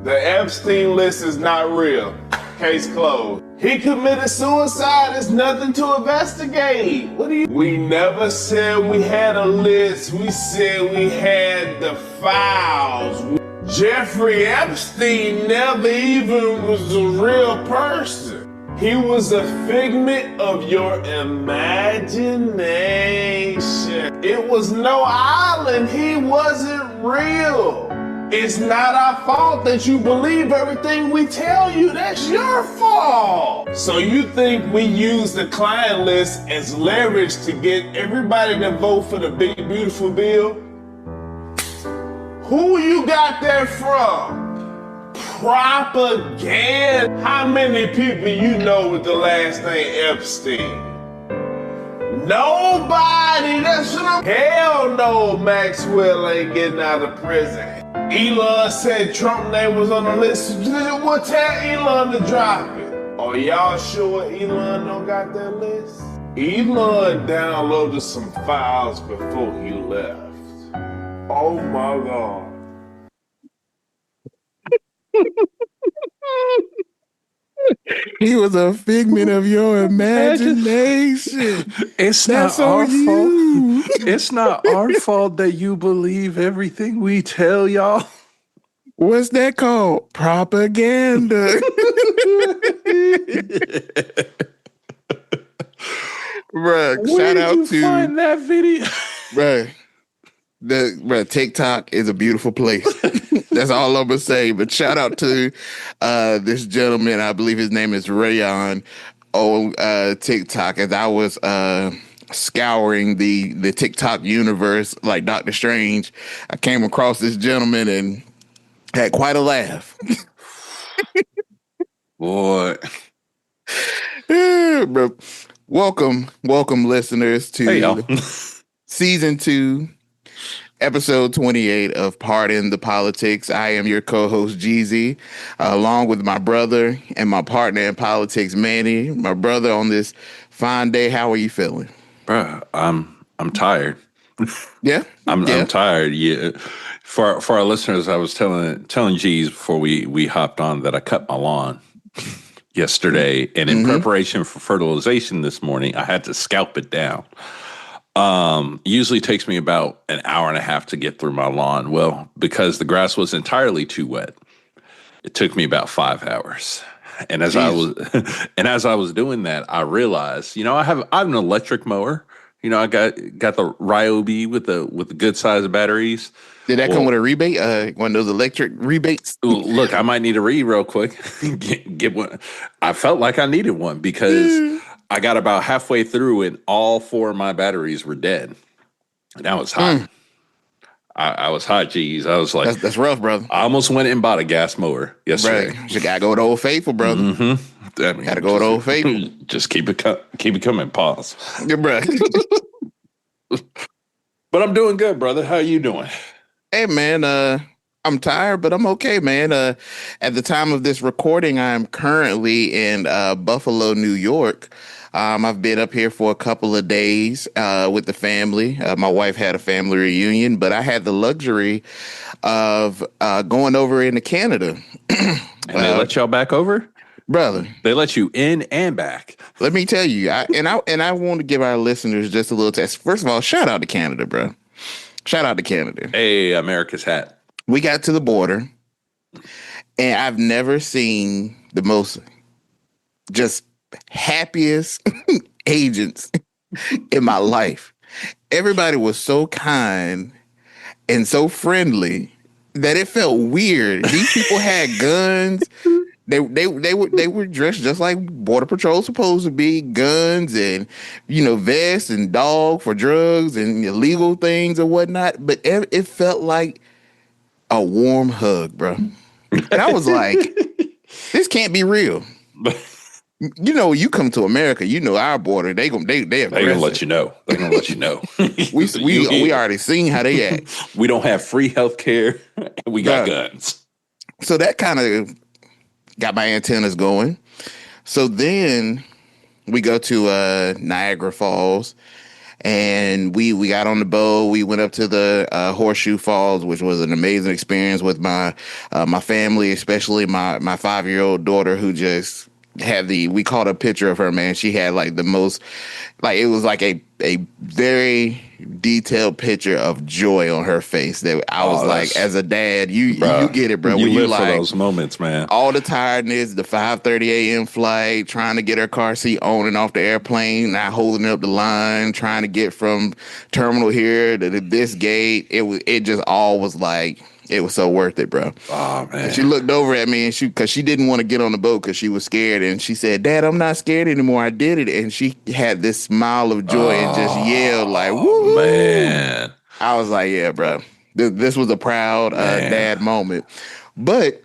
The Epstein list is not real. Case closed. He committed suicide. It's nothing to investigate. We never said we had a list. We said we had the files. Jeffrey Epstein never even was a real person. He was a figment of your imagination. It was no island. He wasn't real. It's not our fault that you believe everything we tell you. That's your fault. So you think we use the client list as leverage to get everybody to vote for the big beautiful bill? Who you got that from? Propaganda. How many people you know with the last name Epstein? Nobody. That's what I'm. Hell no, Maxwell ain't getting out of prison. Elon said Trump's name was on the list. Well, tell Elon to drop it. Are y'all sure Elon don't got that list? Elon downloaded some files before he left. Oh my God. He was a figment of your imagination. It's not our fault. It's not our fault that you believe everything we tell y'all. What's that called? Propaganda. Bruh, Where did you find that video? Bruh, TikTok is a beautiful place. That's all I'm gonna say. But shout out to this gentleman. I believe his name is Rayon on TikTok. As I was scouring the TikTok universe like Doctor Strange, I came across this gentleman and had quite a laugh. Boy. Yeah, bro. Welcome, listeners, to season 2. Episode 28 of Pardon the Politics. I am your co-host, Jeezy, along with my brother and my partner in politics, Manny. My brother, on this fine day, how are you feeling? Bruh, I'm tired. Yeah? I'm tired. Yeah. For our listeners, I was telling Jeez before we hopped on that I cut my lawn yesterday, and in preparation for fertilization this morning, I had to scalp it down. Usually takes me about an hour and a half to get through my lawn. Well, because the grass was entirely too wet, it took me about 5 hours. And as I was doing that, I realized, I have an electric mower. I got the Ryobi with the good size batteries. Did that come with a rebate? One of those electric rebates? Look, I might need a real quick. get one. I felt like I needed one because I got about halfway through and all 4 of my batteries were dead. And that was hot. I was hot, geez. I was like, that's rough, brother. I almost went and bought a gas mower yesterday. Right. You gotta go to Old Faithful, brother. Gotta go to Old Faithful. Just keep it coming. Pause. Yeah, bro. But I'm doing good, brother. How you doing? Hey, man. I'm tired, but I'm okay, man. At the time of this recording, I'm currently in Buffalo, New York. I've been up here for a couple of days with the family. My wife had a family reunion, but I had the luxury of going over into Canada. And they let y'all back over? Brother. They let you in and back. Let me tell you, I want to give our listeners just a little test. First of all, shout out to Canada, bro. Shout out to Canada. Hey, America's hat. We got to the border, and I've never seen the most just happiest agents in my life. Everybody was so kind and so friendly that it felt weird. These people had guns. They were dressed just like Border Patrol supposed to be, guns and vests and dog for drugs and illegal things or whatnot. But it felt like a warm hug, bro. And I was like, this can't be real. You come to America, our border, they gonna let you know. They're gonna let you know. we already seen how they act. We don't have free health care. We got guns. So that kind of got my antennas going. So then we go to Niagara Falls, and we got on the boat. We went up to the Horseshoe Falls, which was an amazing experience with my family, especially my 5-year-old daughter, who just had we caught a picture of her, man. She had like the most, like, it was like a very detailed picture of joy on her face that I was like, as a dad, you get it, bro. You When live like, for those moments, man. all the tiredness, the 5:30 a.m. flight, trying to get her car seat on and off the airplane, not holding up the line, trying to get from terminal here to this gate. It just all was like, it was so worth it, bro. Oh, man. And she looked over at me, and because she didn't want to get on the boat because she was scared, and she said, "Dad, I'm not scared anymore. I did it." And she had this smile of joy and just yelled like, "Woo, man!" I was like, "Yeah, bro. This was a proud dad moment." But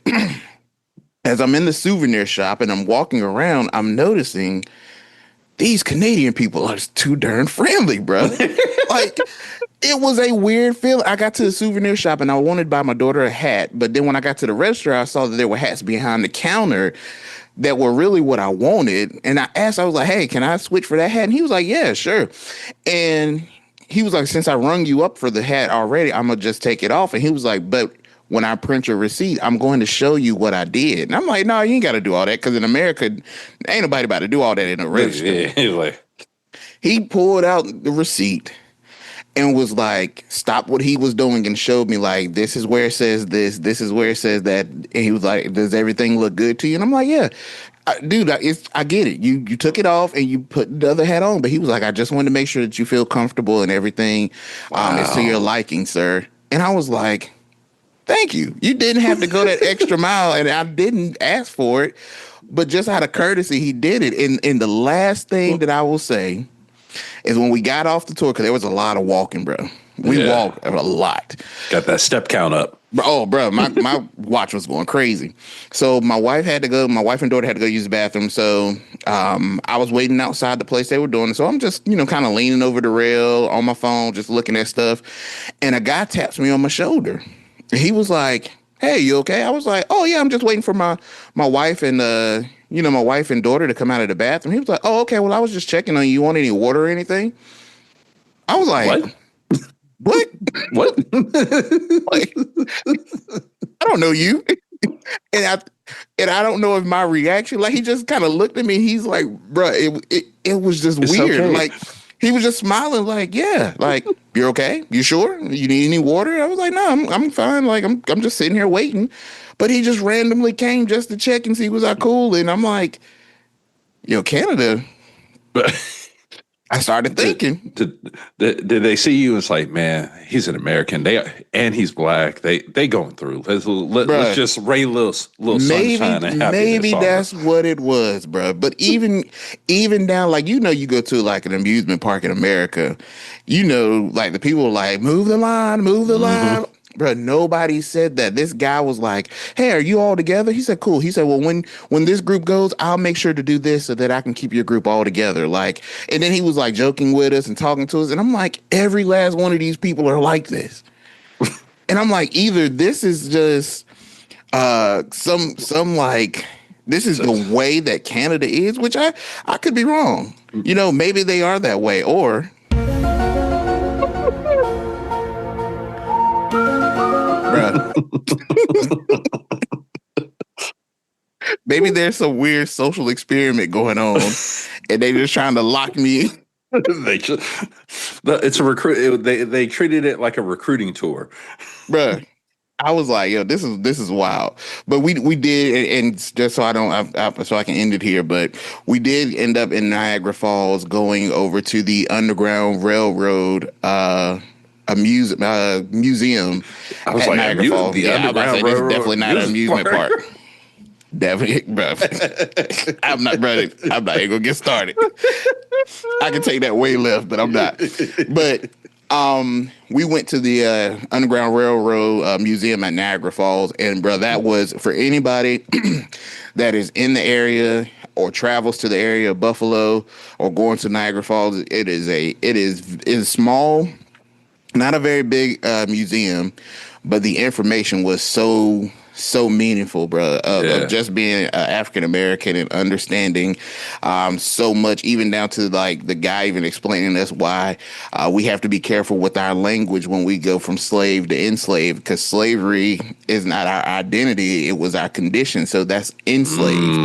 as I'm in the souvenir shop and I'm walking around, I'm noticing these Canadian people are just too darn friendly, bro. Like, it was a weird feeling. I got to the souvenir shop and I wanted to buy my daughter a hat, but then when I got to the register, I saw that there were hats behind the counter that were really what I wanted. And I asked, I was like, "Hey, can I switch for that hat?" And he was like, "Yeah, sure." And he was like, "Since I rung you up for the hat already, I'm going to just take it off." And he was like, "But when I print your receipt, I'm going to show you what I did." And I'm like, "No, you ain't got to do all that, because in America, ain't nobody about to do all that in a register." Yeah, He pulled out the receipt and was like, stopped what he was doing and showed me, like, "This is where it says this. This is where it says that." And he was like, "Does everything look good to you?" And I'm like, "Yeah. Dude, I get it. You took it off and you put the other hat on." But he was like, "I just wanted to make sure that you feel comfortable and everything is to your liking, sir." And I was like, "Thank you. You didn't have to go that extra mile, and I didn't ask for it. But just out of courtesy, he did it." And the last thing that I will say is when we got off the tour, because there was a lot of walking, bro. We walked a lot. Got that step count up. Oh, bro, my watch was going crazy. So my wife and daughter had to go use the bathroom. So I was waiting outside the place they were doing it. So I'm just, kind of leaning over the rail on my phone, just looking at stuff. And a guy taps me on my shoulder. He was like, "Hey, you okay?" I was like, "Oh yeah, I'm just waiting for my wife and my wife and daughter to come out of the bathroom." He was like, "Oh, okay. Well, I was just checking on you. You want any water or anything?" I was like, "What? What? Like, I don't know you." And I don't know if my reaction, like, he just kind of looked at me. He's like, "Bro, it was just weird." Okay. Like, he was just smiling, like, "Yeah, like, you're okay? You sure? You need any water?" I was like, "No, I'm fine. Like, I'm just sitting here waiting." But he just randomly came just to check and see was I cool. And I'm like, Canada. I started thinking. Did they see you? It's like, man, he's an American. And he's black. They going through. Let's just ray little sunshine and happiness. Maybe that's what it was, bro. But even down, like, you go to like an amusement park in America, like the people are like, "Move the line, move the line." Bro, nobody said that. This guy was like, "Hey, are you all together?" He said, "Cool." He said, "Well, when this group goes, I'll make sure to do this so that I can keep your group all together." Like, and then he was like joking with us and talking to us. And I'm like, every last one of these people are like this. And I'm like, either this is just some like, this is the way that Canada is, which I could be wrong. Maybe they are that way, or maybe there's some weird social experiment going on, and they just trying to lock me. It's a recruit. They treated it like a recruiting tour, Bruh. I was like, "Yo, this is wild." But we did, and just so I can end it here. But we did end up in Niagara Falls, going over to the Underground Railroad, a museum. I was like, Niagara Falls. The Underground Railroad. This is Railroad definitely not an amusement park. Definitely, bro. I'm not even gonna get started. I can take that way left, but I'm not. But we went to the Underground Railroad Museum at Niagara Falls, and bro, that was, for anybody that is in the area or travels to the area of Buffalo or going to Niagara Falls. It is small, not a very big museum, but the information was so so meaningful, bro, Yeah. of just being African American and understanding so much, even down to like the guy even explaining us why we have to be careful with our language when we go from slave to enslaved, because slavery is not our identity, it was our condition. So that's enslaved.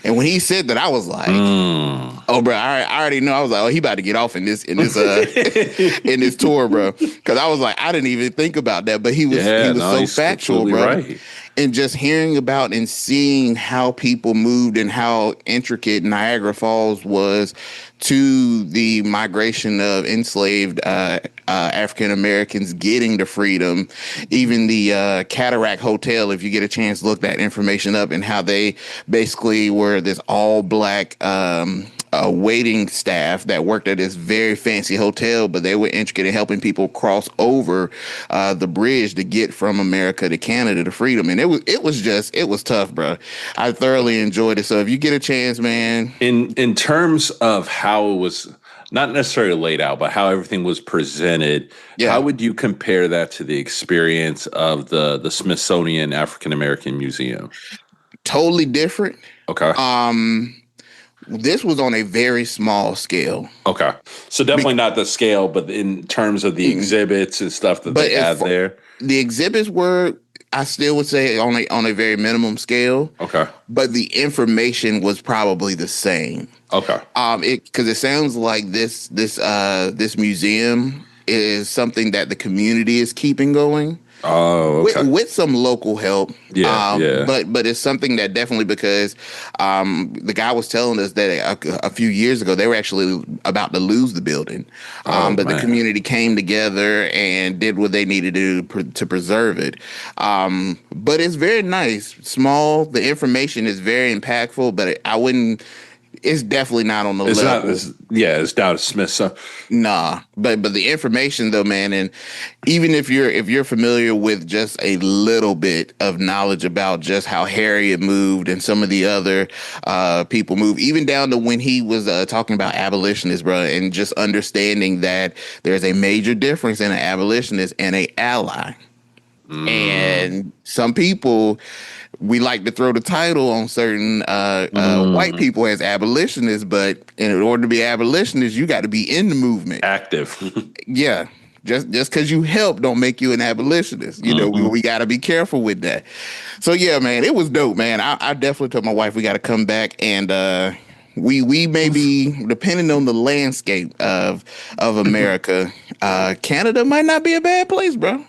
And when he said that, I was like, oh, bro, I already know. I was like, oh, he about to get off in this in this tour, bro. Because I was like, I didn't even think about that, but he was so he's factual, completely bro. right. And just hearing about and seeing how people moved and how intricate Niagara Falls was to the migration of enslaved African Americans getting to freedom, even the Cataract Hotel, if you get a chance, look that information up, and how they basically were this all black waiting staff that worked at this very fancy hotel, but they were intricate in helping people cross over the bridge to get from America to Canada to freedom. And it was tough, bro. I thoroughly enjoyed it. So if you get a chance, man. In terms of how it was not necessarily laid out, but how everything was presented, how would you compare that to the experience of the Smithsonian African American Museum? Totally different. Okay. This was on a very small scale. Okay. So definitely not the scale, but in terms of the exhibits and stuff that they have there. The exhibits were, I still would say, on a very minimum scale. Okay. But the information was probably the same. Okay. Because it sounds like this museum is something that the community is keeping going. Oh, okay. With some local help. Yeah. But it's something that definitely, because the guy was telling us that a few years ago they were actually about to lose the building. But the community came together and did what they needed to do to preserve it. But it's very nice, small. The information is very impactful, but I wouldn't. It's definitely not on the level. It's down to Smith. So. Nah, but the information though, man, and even if you're familiar with just a little bit of knowledge about just how Harriet moved and some of the other people moved, even down to when he was talking about abolitionists, bro, and just understanding that there's a major difference in an abolitionist and an ally. And some people, we like to throw the title on certain white people as abolitionists, but in order to be abolitionists, you got to be in the movement. Active. Yeah. Just because you help don't make you an abolitionist. You know, we got to be careful with that. So, yeah, man, it was dope, man. I definitely told my wife we got to come back, and we may be, depending on the landscape of America, Canada might not be a bad place, bro.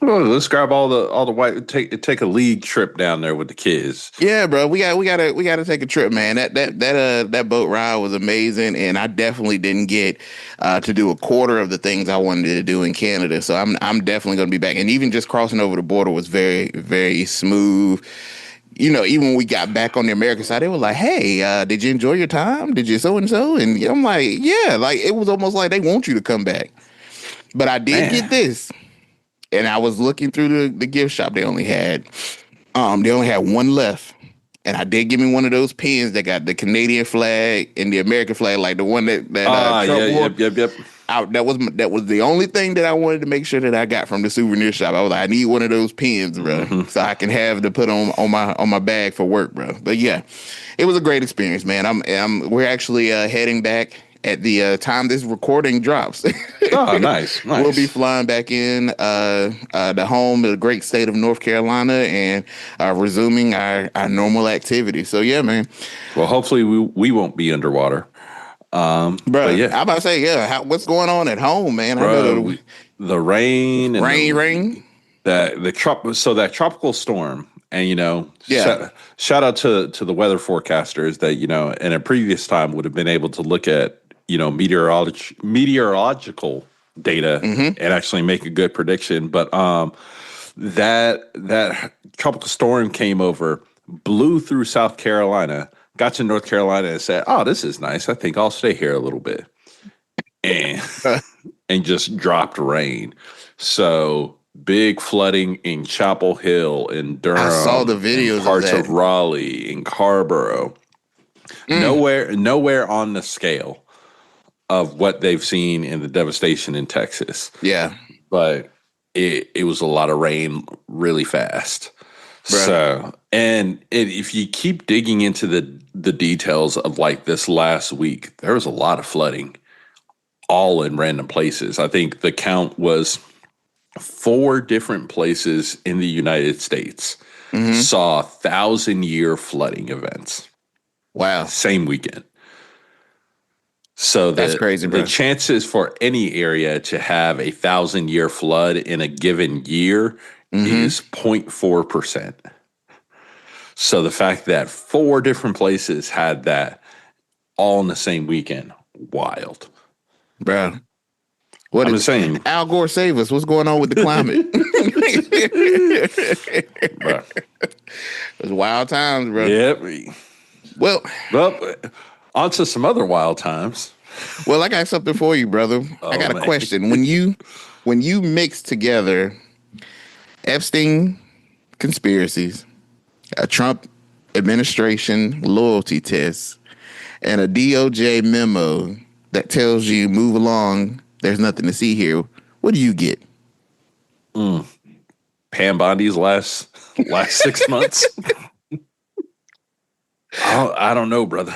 Well, let's grab all the white, take a league trip down there with the kids. Yeah, bro, we gotta take a trip, man. That boat ride was amazing, and I definitely didn't get to do a quarter of the things I wanted to do in Canada. So I'm definitely gonna be back, and even just crossing over the border was very, very smooth. You know, even when we got back on the American side, they were like, "Hey, did you enjoy your time? Did you so and so?" And I'm like, "Yeah." Like it was almost like they want you to come back. But I did get this. And I was looking through the gift shop. They only had one left. And I did give me one of those pins that got the Canadian flag and the American flag, like the one that Trump wore. Yep. That was the only thing that I wanted to make sure that I got from the souvenir shop. I was like, I need one of those pins, bro, so I can have to put on my bag for work, bro. But yeah, it was a great experience, man. We're actually heading back at the time this recording drops. Oh, nice. We'll be flying back in the home, the great state of North Carolina, and resuming our normal activity. So yeah, man. Well, hopefully we won't be underwater. Bro, yeah. I'm about to say, yeah. What's going on at home, man? Bro, the rain, and rain. That tropical storm. And, shout out to the weather forecasters that, in a previous time would have been able to look at, meteorological data and actually make a good prediction. But that tropical storm came over, blew through South Carolina, got to North Carolina and said, "Oh, this is nice. I think I'll stay here a little bit." And just dropped rain. So big flooding in Chapel Hill, in Durham. I saw the videos parts of Raleigh, in Carborough. Nowhere on the scale of what they've seen in the devastation in Texas. Yeah. But it was a lot of rain really fast. Bruh. So, if you keep digging into the details of like this last week, there was a lot of flooding, all in random places. I think the count was 4 different places in the United States saw 1,000-year flooding events. Wow. Same weekend. So That's crazy, the bro. chances for any area to have a 1,000-year flood in a given year is 0.4%. So the fact that 4 different places had that all in the same weekend, wild. Bro. What I'm is just saying. Al Gore save us? What's going on with the climate? Bro. It's wild times, bro. Yep. Well, on to some other wild times. I got something for you, brother. I got a man. question. When you mix together Epstein conspiracies, a Trump administration loyalty test, and a DOJ memo that tells you move along, there's nothing to see here, what do you get? Pam Bondi's last 6 months. I don't know, brother.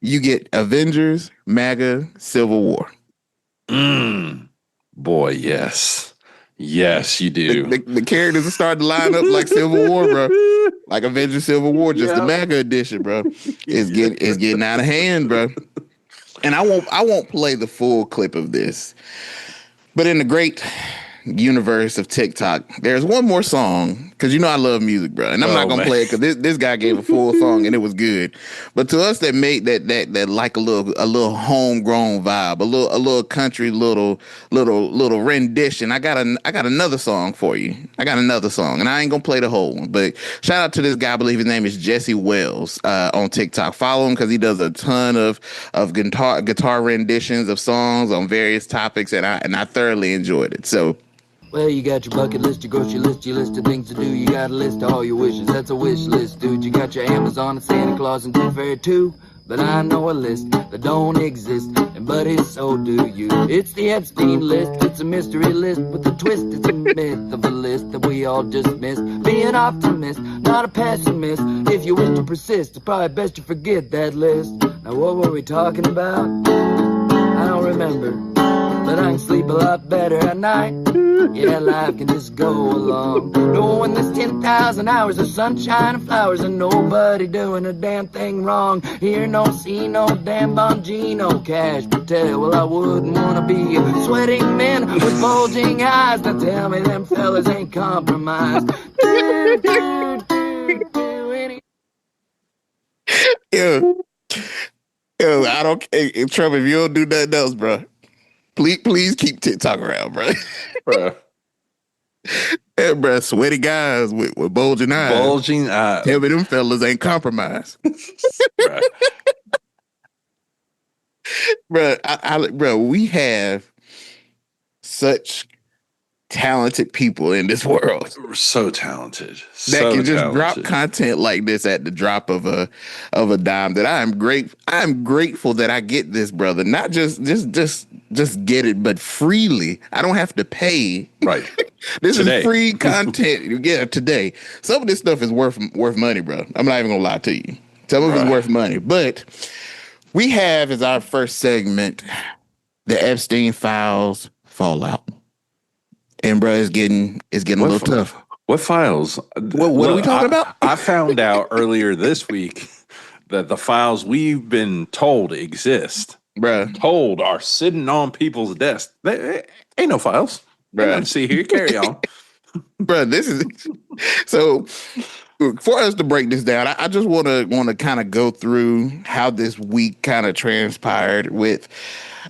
You get Avengers, MAGA, Civil War. Boy, yes. Yes, you do. The characters are starting to line up like Civil War, bro. Like Avengers Civil War, just the MAGA edition, bro. It's getting out of hand, bro. And I won't play the full clip of this. But in the great universe of TikTok, there's one more song, because I love music, bro, and I'm not gonna play it because this guy gave a full song and it was good. But to us that made that like a little homegrown vibe, a little country little rendition. I got another song for you. I got another song, and I ain't gonna play the whole one. But shout out to this guy. I believe his name is Jesse Wells on TikTok. Follow him because he does a ton of guitar renditions of songs on various topics, and I thoroughly enjoyed it. So. Well, you got your bucket list, your grocery list, your list of things to do. You got a list of all your wishes, that's a wish list, dude. You got your Amazon and Santa Claus and Tooth Fairy too. But I know a list that don't exist, and buddy, so do you. It's the Epstein list, it's a mystery list with a twist. It's a myth of a list that we all just missed. Be an optimist, not a pessimist. If you wish to persist, it's probably best you forget that list. Now what were we talking about? I don't remember, but I can sleep a lot better at night. Yeah, life can just go along, knowing there's 10,000 hours of sunshine and flowers and nobody doing a damn thing wrong. Hear no, see no damn Bongino, cash Patel. Well, I wouldn't wanna be a sweating man with bulging eyes. Now tell me them fellas ain't compromised. Yo, I don't. Hey, Trump, if you don't do nothing else, bro, please keep TikTok around, bro. Yeah, bro, sweaty guys with bulging eyes. Bulging eyes. Tell me them fellas ain't compromised. Bro, we have such talented people in this world. We're so talented. That can just drop content like this at the drop of a dime. That I'm grateful that I get this, brother. Not just get it, but freely. I don't have to pay. Right. This is free content you get today. Some of this stuff is worth money, bro. I'm not even gonna lie to you. Some of it's worth money. But we have as our first segment the Epstein files fallout. And bro, it's getting a little tough. What files? What are we talking about? I found out earlier this week that the files we've been told exist, told are sitting on people's desks. They ain't no files. Bruh. See here, carry on. Bruh, this is so for us to break this down, I just want to kind of go through how this week kind of transpired with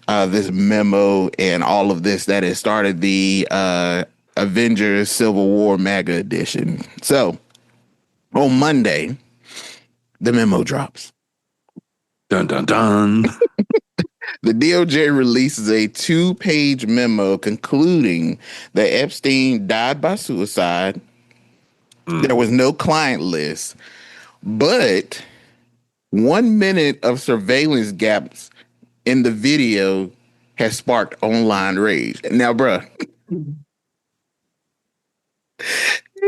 this memo and all of this that has started the Avengers Civil War MAGA edition. So on Monday, the memo drops. Dun, dun, dun. The DOJ releases a 2-page memo concluding that Epstein died by suicide. There was no client list, but 1 minute of surveillance gaps in the video has sparked online rage. Now, bruh,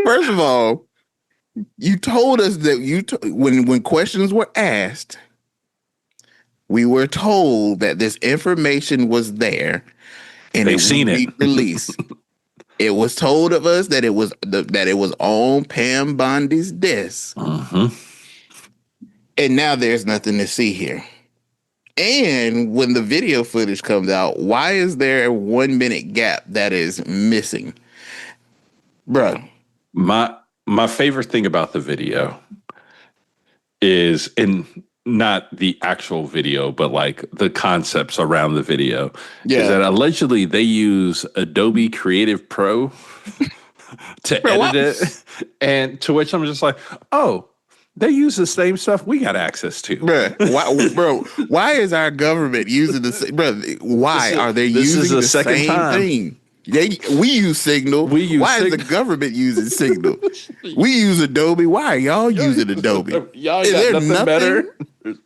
first of all, You told us that when questions were asked, we were told that this information was there and They it seen would it. be released. It was told of us that it was on Pam Bondi's desk, and now there's nothing to see here. And when the video footage comes out, why is there a 1 minute gap that is missing, bruh? My favorite thing about the video is not the actual video, but like the concepts around the video. Yeah. Is that allegedly they use Adobe Creative Pro to edit it. And to which I'm just like, oh, they use the same stuff we got access to. Why is our government using the same? Why are they using the same thing? We use Signal. Why is the government using Signal? We use Adobe. Why are y'all using Adobe? Y'all is there nothing better?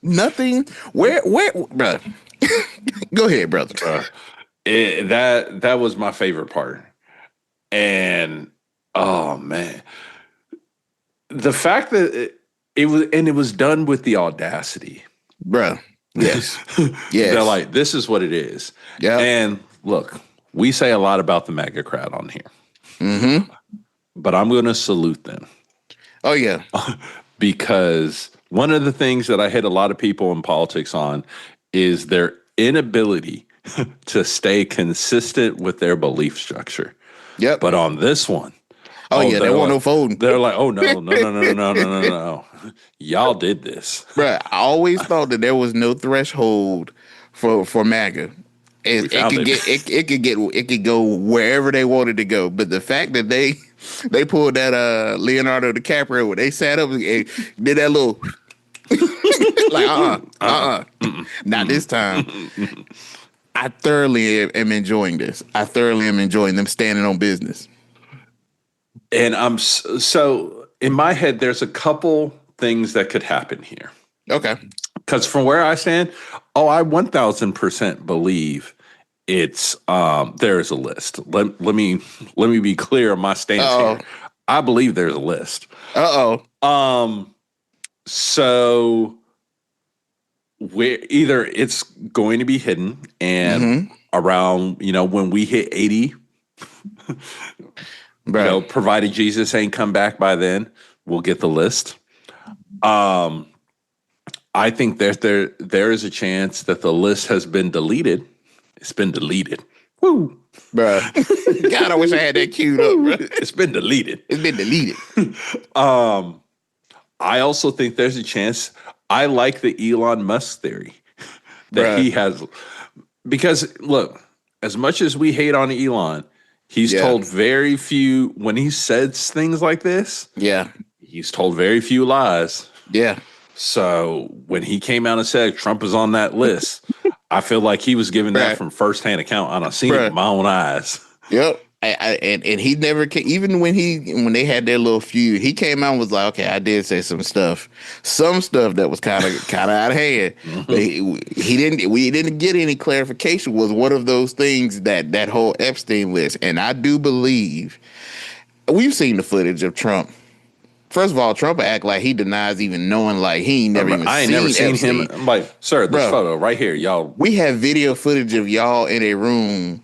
Nothing? Where, bro? Go ahead, brother. That was my favorite part. And oh man, the fact that it was done with the audacity, bro. Yes, yes. They're like, this is what it is. Yeah. And look, we say a lot about the MAGA crowd on here, but I'm going to salute them. Oh yeah, because one of the things that I hit a lot of people in politics on is their inability to stay consistent with their belief structure. Yep. But on this one, there wasn't no folding. They're like, oh no. Y'all did this. Bruh, I always thought that there was no threshold for MAGA. It could go wherever they wanted to go. But the fact that they pulled that Leonardo DiCaprio where they sat up and did that little like not this time. I thoroughly am enjoying this. I thoroughly am enjoying them standing on business. And I'm so in my head, there's a couple things that could happen here. Okay. Because from where I stand, I 1000% believe it's there is a list. Let me be clear on my stance here. I believe there's a list. So where either it's going to be hidden and around, when we hit 80, provided Jesus ain't come back by then, we'll get the list. I think there is a chance that the list has been deleted. It's been deleted. Woo. Bruh. God, I wish I had that queued up, bro. It's been deleted. It's been deleted. I also think there's a chance. I like the Elon Musk theory that he has. Because, look, as much as we hate on Elon, he's told very few, when he says things like this, he's told very few lies. Yeah. So when he came out and said Trump is on that list, I feel like he was giving that from firsthand account. And I've seen it with my own eyes. Yep. And he never came, even when they had their little feud, he came out and was like, okay, I did say some stuff that was kind of out of hand. But we didn't get any clarification. Was one of those things that whole Epstein list. And I do believe we've seen the footage of Trump. First of all, Trump act like he denies even knowing, like he ain't never even I ain't never seen him. I'm like, sir, this photo right here, y'all. We have video footage of y'all in a room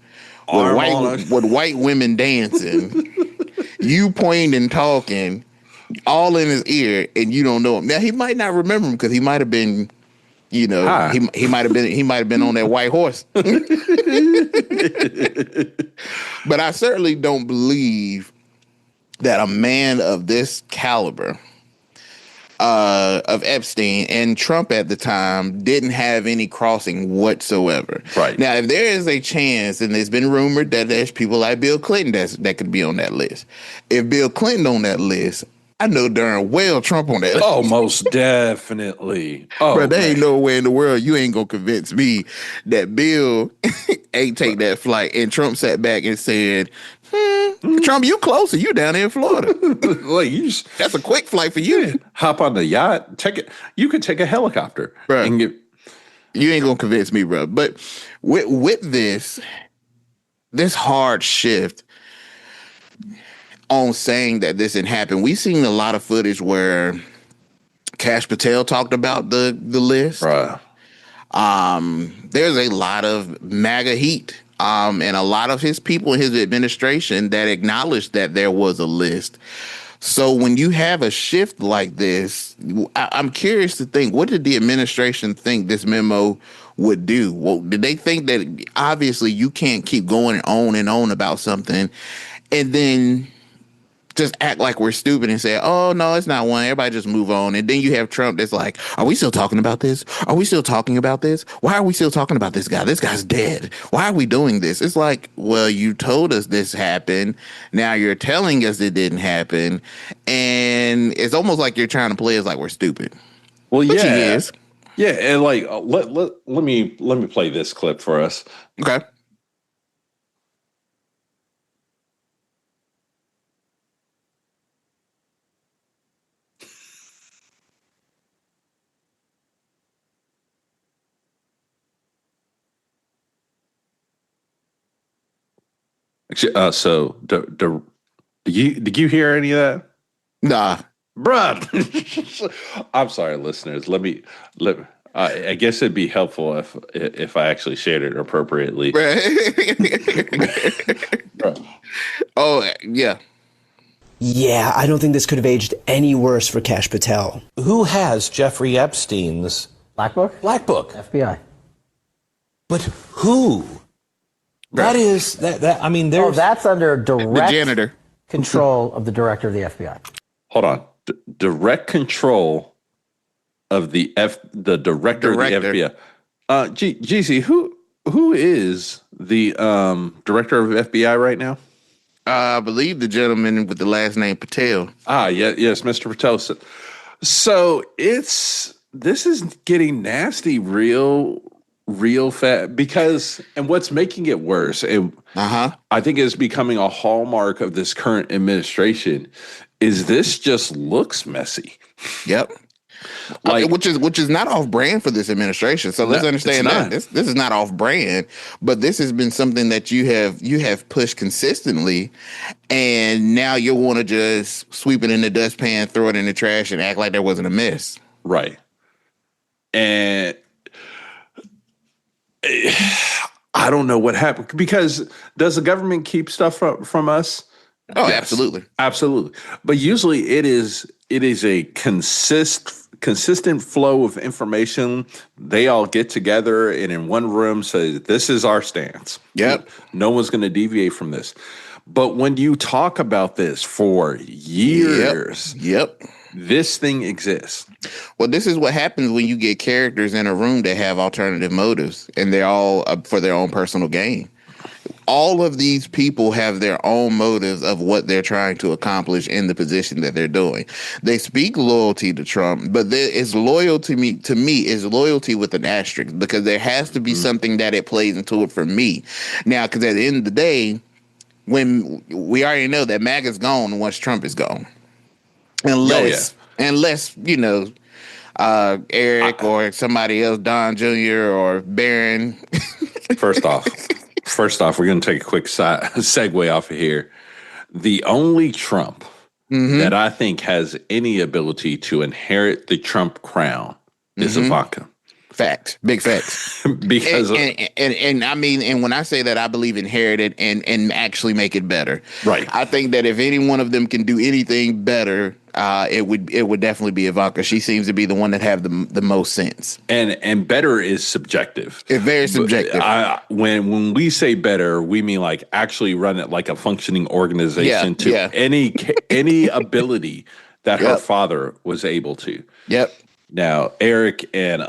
with white women dancing, you pointing and talking, all in his ear, and you don't know him. Now he might not remember him because he might have been, he might have been on that white horse. But I certainly don't believe that a man of this caliber, of Epstein and Trump at the time, didn't have any crossing whatsoever. Right. Now, if there is a chance, and it's been rumored that there's people like Bill Clinton that could be on that list. If Bill Clinton on that list, I know darn well Trump on that list. Oh, most definitely. But there ain't no way in the world you ain't gonna convince me that Bill ain't take that flight. And Trump sat back and said, Trump, you closer. You down there in Florida. That's a quick flight for you. Hop on the yacht. Take it. You could take a helicopter. Bro, you ain't gonna convince me, bro. But with this hard shift, on saying that this had happened. We've seen a lot of footage where Kash Patel talked about the list. Right. There's a lot of MAGA heat, and a lot of his people in his administration that acknowledged that there was a list. So when you have a shift like this, I'm curious to think, what did the administration think this memo would do? Well, did they think that obviously you can't keep going on and on about something and then just act like we're stupid and say, oh, no, it's not one. Everybody just move on. And then you have Trump that's like, are we still talking about this? Are we still talking about this? Why are we still talking about this guy? This guy's dead. Why are we doing this? It's like, well, you told us this happened. Now you're telling us it didn't happen. And it's almost like you're trying to play us like we're stupid. Well, Which yeah. he is. Yeah, and like let me play this clip for us. Okay. So, did you hear any of that? Nah. Bruh. I'm sorry, listeners. I guess it'd be helpful if I actually shared it appropriately. Oh, yeah. Yeah, I don't think this could have aged any worse for Kash Patel. Who has Jeffrey Epstein's Black Book? Black Book? FBI. But who? That is that. I mean, there's that's under The direct janitor. control of the director of the FBI. Hold on. Direct control of the director of the FBI. Jeezy, who is the director of FBI right now? I believe the gentleman with the last name Patel. Yes, Mr. Patel. So this is getting nasty real fast because, and what's making it worse, and I think is becoming a hallmark of this current administration, is this just looks messy. Yep. Like, which is not off brand for this administration. So let's understand that this is not off brand, but this has been something that you have pushed consistently, and now you want to just sweep it in the dustpan, throw it in the trash, and act like there wasn't a mess. Right. And I don't know what happened, because does the government keep stuff from us? Oh, Yes, absolutely. But usually it is a consistent flow of information. They all get together and in one room say, this is our stance. Yep. No one's going to deviate from this. But when you talk about this for years, Yep. This thing exists. Well, this is what happens when you get characters in a room that have alternative motives, and they're all for their own personal gain. All of these people have their own motives of what they're trying to accomplish in the position that they're doing. They speak loyalty to Trump, but there is loyalty to me is loyalty with an asterisk, because there has to be something that it plays into it for me. Now, because at the end of the day, when we already know that MAGA's gone once Trump is gone. Unless Eric or somebody else, Don Jr. or Barron. First off, we're going to take a quick segue off of here. The only Trump that I think has any ability to inherit the Trump crown is Ivanka. Facts, big facts. Because and I mean, and when I say that, I believe inherit it and actually make it better. Right. I think that if any one of them can do anything better, it would definitely be Ivanka. She seems to be the one that have the most sense. And better is subjective. It's very subjective. When we say better, we mean like actually run it like a functioning organization any ability that her father was able to. Yep. Now, Eric and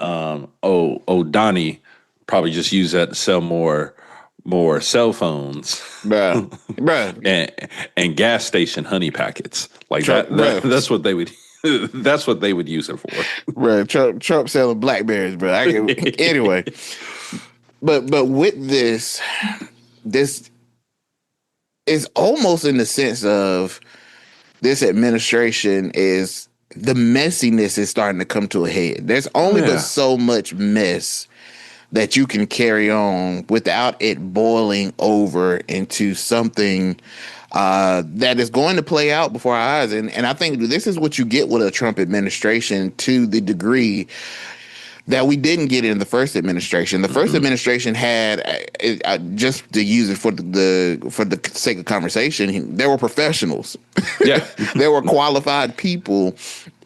Donnie probably just use that to sell more cell phones, bruh, and gas station honey packets like that. That's what they would. That's what they would use it for. Bro, Trump selling Blackberries, bro. Anyway, but with this is almost in the sense of this administration is. The messiness is starting to come to a head. There's only but so much mess that you can carry on without it boiling over into something that is going to play out before our eyes. And I think this is what you get with a Trump administration to the degree that we didn't get in the first administration. The first administration had, just to use it for the sake of conversation, there were professionals. Yeah. There were qualified people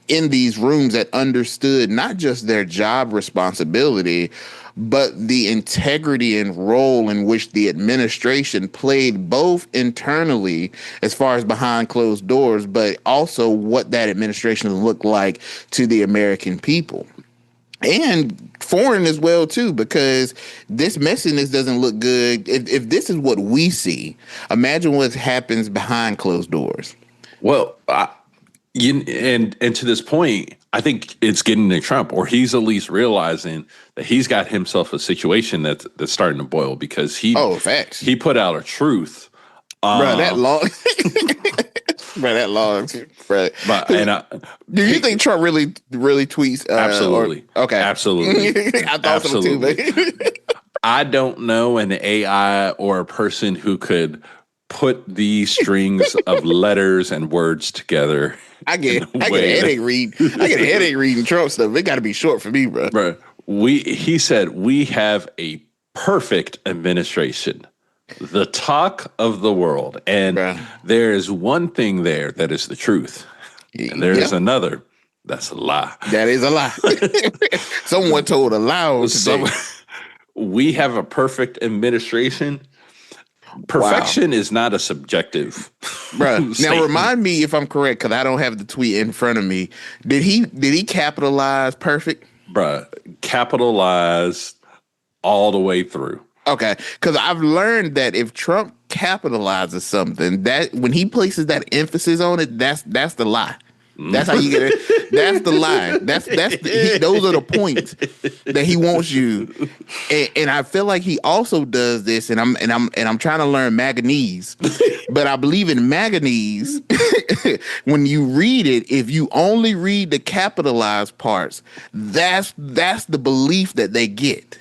in these rooms that understood not just their job responsibility, but the integrity and role in which the administration played both internally as far as behind closed doors, but also what that administration looked like to the American people. And foreign as well, too, because this messiness doesn't look good. If this is what we see, imagine what happens behind closed doors. Well, and to this point, I think it's getting to Trump, or he's at least realizing that he's got himself a situation that's starting to boil because facts. He put out a truth. Bro, that long. Bro, that long. Bro. Do you think Trump really tweets? Absolutely. Okay. Absolutely. I thought so too, but I don't know an AI or a person who could put these strings of letters and words together. I get a headache reading Trump stuff. It got to be short for me, bro. Bro, he said we have a perfect administration. The talk of the world. And there is one thing there that is the truth. And there is another that's a lie. That is a lie. Someone told a lie today. We have a perfect administration. Perfection is not a subjective statement. Now remind me if I'm correct, because I don't have the tweet in front of me. Did he capitalize perfect? Bruh, capitalize all the way through. Okay, because I've learned that if Trump capitalizes something, that when he places that emphasis on it, that's the lie. That's how you get it. That's the lie. Those are the points that he wants you. And I feel like he also does this. And I'm trying to learn Maganese, but I believe in Maganese. When you read it, if you only read the capitalized parts, that's the belief that they get.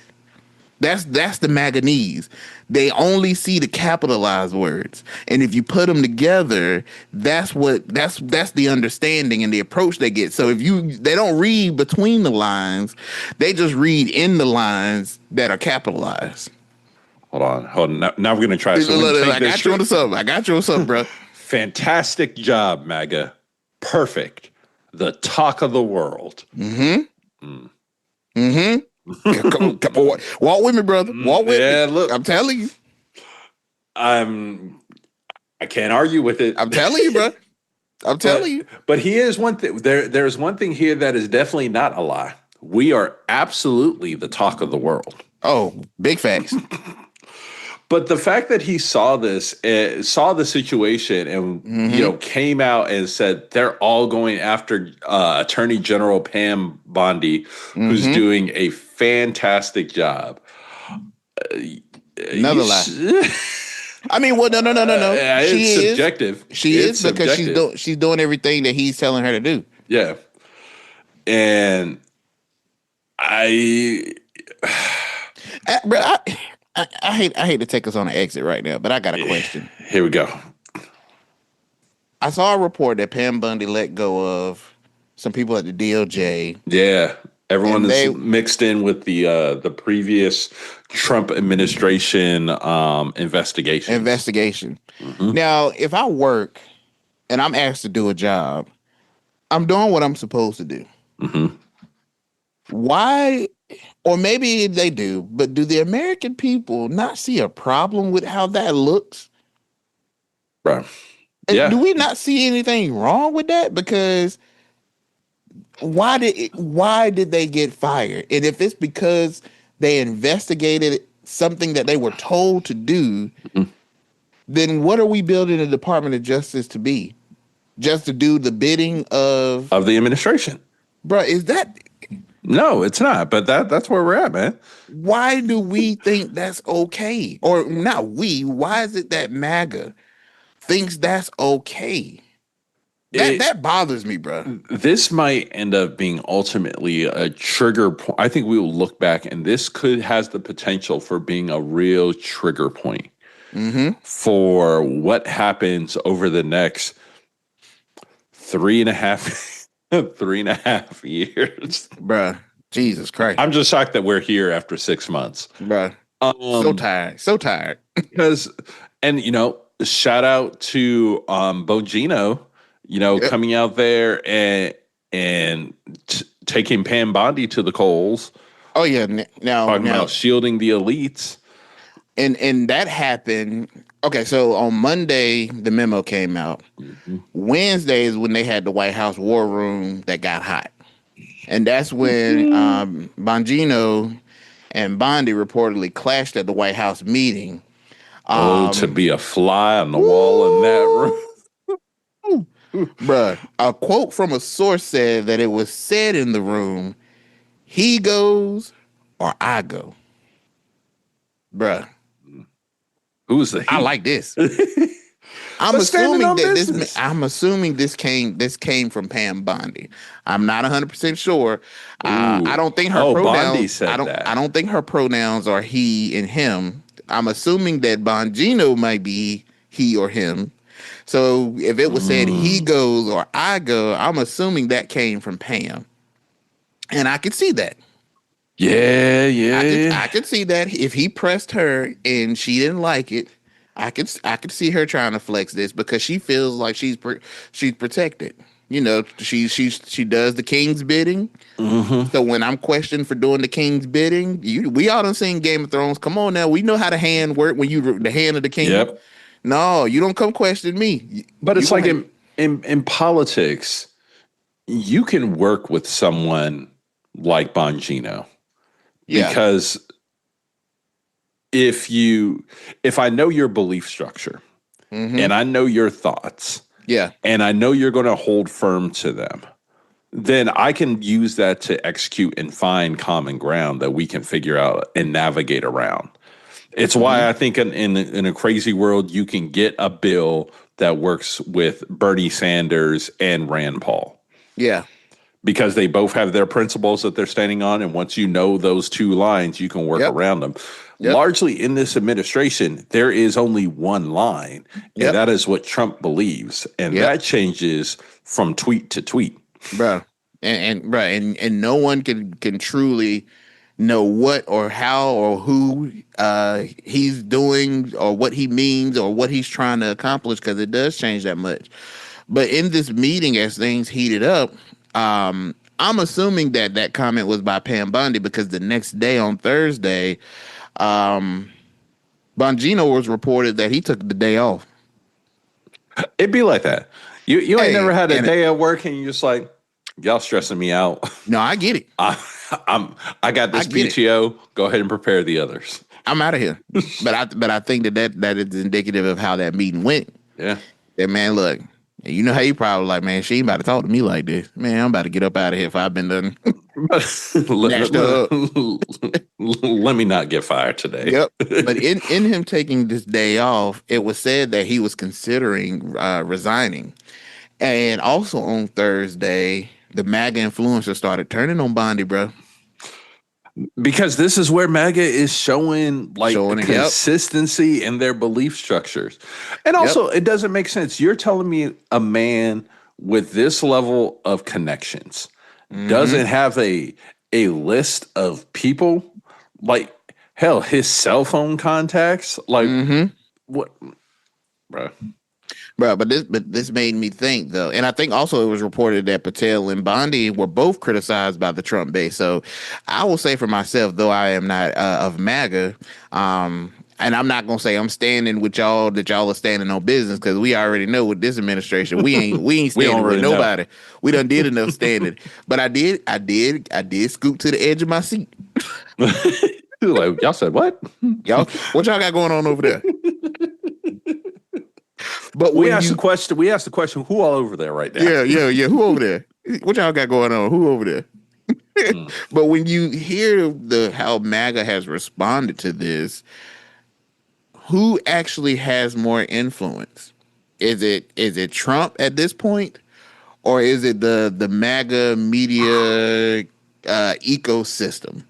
That's the Maganese. They only see the capitalized words, and if you put them together, that's the understanding and the approach they get. So they don't read between the lines, they just read in the lines that are capitalized. Hold on. Now we're gonna try. I got you on something, bro. Fantastic job, MAGA. Perfect. The talk of the world. Mm-hmm. Mm-hmm. Come on, walk with me, brother. Walk with me. Yeah, look, I'm telling you. I can't argue with it. I'm telling you, bro. I'm telling you. But here's one thing. There's one thing here that is definitely not a lie. We are absolutely the talk of the world. Oh, big facts. But the fact that he saw this, saw the situation, and came out and said they're all going after Attorney General Pam Bondi, who's doing a fantastic job. Another lie. I mean, well, no. It's subjective. She is because she's doing everything that he's telling her to do. Yeah, and I hate to take us on an exit right now, but I got a question. Here we go. I saw a report that Pam Bondi let go of some people at the DOJ. Yeah, everyone is mixed in with the previous Trump administration investigation. Mm-hmm. Now, if I work and I'm asked to do a job, I'm doing what I'm supposed to do. Mm-hmm. Why? Or maybe they do, but do the American people not see a problem with how that looks? Right. Yeah. Do we not see anything wrong with that? Because why did they get fired? And if it's because they investigated something that they were told to do, then what are we building the Department of Justice to be? Just to do the bidding of the administration? Bro, is that... No, it's not. But that's where we're at, man. Why do we think that's okay? Or not we. Why is it that MAGA thinks that's okay? That bothers me, bro. This might end up being ultimately a trigger point. I think we will look back, and this has the potential for being a real trigger point. for what happens over the next 3.5 years. Bruh. Jesus Christ. I'm just shocked that we're here after 6 months. Bruh. So tired. So tired. Because, and shout out to Bongino, coming out there and taking Pam Bondi to the coals. Oh yeah. Talking about shielding the elites. And that happened. Okay, so on Monday the memo came out. Wednesday is when they had the White House war room that got hot. And that's when Bongino and Bondi reportedly clashed at the White House meeting. To be a fly on the wall in that room. Bruh, a quote from a source said that it was said in the room, he goes or I go. Bruh. Who's the he? I like this. I'm assuming this came from Pam Bondi. I'm not 100% sure. I don't think her pronouns. Bondi said I don't think her pronouns are he and him. I'm assuming that Bongino might be he or him. So if it was said he goes or I go, I'm assuming that came from Pam, and I could see that. Yeah. I could see that if he pressed her and she didn't like it. I could see her trying to flex this because she feels like she's protected. She does the king's bidding. So when I'm questioned for doing the king's bidding, we all done seen Game of Thrones. Come on now, we know how the hand work when you the hand of the king. Yep. No, you don't come question me. But it's like in politics, you can work with someone like Bongino. Yeah. Because if I know your belief structure and I know your thoughts, and I know you're going to hold firm to them, then I can use that to execute and find common ground that we can figure out and navigate around. It's why I think in a crazy world, you can get a bill that works with Bernie Sanders and Rand Paul. Yeah. Because they both have their principles that they're standing on. And once you know those two lines, you can work around them. Largely in this administration, there is only one line, and that is what Trump believes. And that changes from tweet to tweet. Bro. And no one can truly know what or how or who he's doing or what he means or what he's trying to accomplish, because it does change that much. But in this meeting, as things heated up, I'm assuming that comment was by Pam Bondi, because the next day on Thursday, Bongino was reported that he took the day off. It'd be like that. You ain't never had a day at work and you're just like, y'all stressing me out. No, I get it. I got this PTO. Go ahead and prepare the others. I'm out of here. but I think that is indicative of how that meeting went. Yeah. That man, look, you know how you probably like, man, she ain't about to talk to me like this. Man, I'm about to get up out of here if I've been done. Let me not get fired today. Yep. But in him taking this day off, it was said that he was considering resigning. And also on Thursday, the MAGA influencer started turning on Bondi, bro. Because this is where MAGA is showing consistency in their belief structures. And also, it doesn't make sense. You're telling me a man with this level of connections doesn't have a list of people, like, hell, his cell phone contacts, like, what, bro? Bro, but this made me think, though, and I think also it was reported that Patel and Bondi were both criticized by the Trump base. So I will say for myself, though I am not of MAGA, and I'm not gonna say I'm standing with y'all that y'all are standing on business, because we already know with this administration we ain't standing with nobody. Know. We done did enough standing, but I did scoot to the edge of my seat. Like, y'all said what? What y'all got going on over there? But we asked the question, who all over there right now? Yeah. Who over there? What y'all got going on? Who over there? But when you hear how MAGA has responded to this, who actually has more influence? Is it Trump at this point? Or is it the MAGA media ecosystem?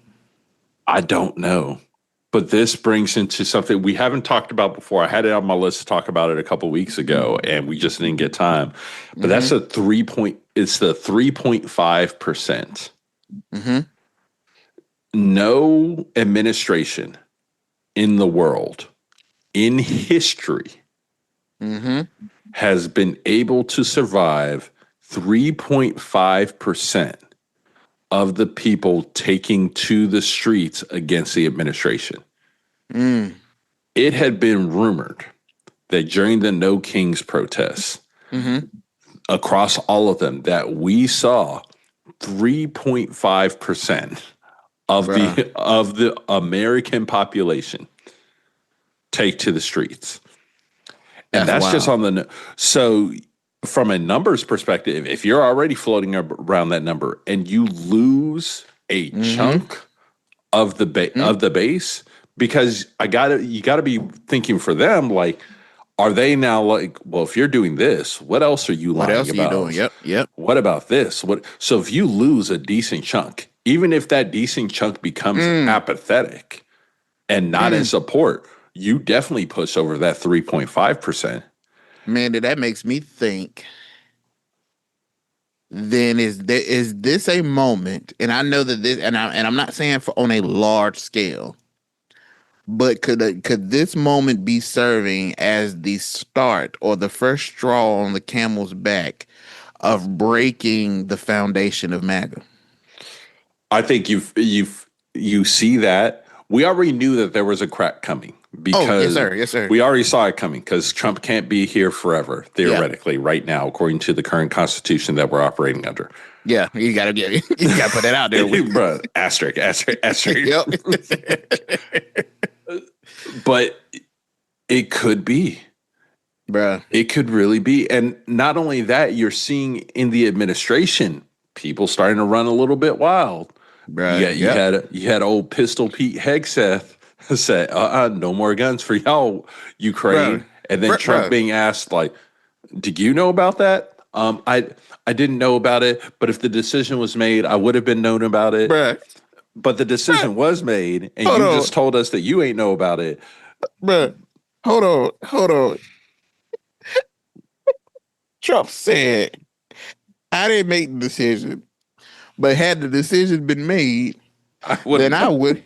I don't know. But this brings into something we haven't talked about before. I had it on my list to talk about it a couple weeks ago, and we just didn't get time. But that's it's the 3.5%. Mm-hmm. No administration in the world, in history, has been able to survive 3.5% of the people taking to the streets against the administration. It had been rumored that during the No Kings protests, across all of them, that we saw 3.5% of the American population take to the streets. And that's just on the so from a numbers perspective, if you're already floating around that number and you lose a chunk of the base, because you gotta be thinking for them, like, are they now like, well, if you're doing this, what else are you lying about? What else are you doing? Yep. What about this? So if you lose a decent chunk, even if that decent chunk becomes apathetic and not in support, you definitely push over that 3.5%. Man, that makes me think. Then is this a moment? And I know that this, and I'm not saying on a large scale, but could this moment be serving as the start or the first straw on the camel's back of breaking the foundation of MAGA? I think you see that. We already knew that there was a crack coming because yes, sir. We already saw it coming because Trump can't be here forever, theoretically, right now, according to the current constitution that we're operating under. Yeah, you gotta put that out there, bro. Asterisk. Yep. But it could be, bruh. It could really be, and not only that, you're seeing in the administration people starting to run a little bit wild. Right. You had old Pistol Pete Hegseth say, no more guns for y'all, Ukraine. And then Trump being asked, like, did you know about that? I didn't know about it, but if the decision was made, I would have been known about it. Bruh. But the decision was made, and you just told us that you ain't know about it. Bruh, hold on. Trump said, I didn't make the decision. But had the decision been made, then I would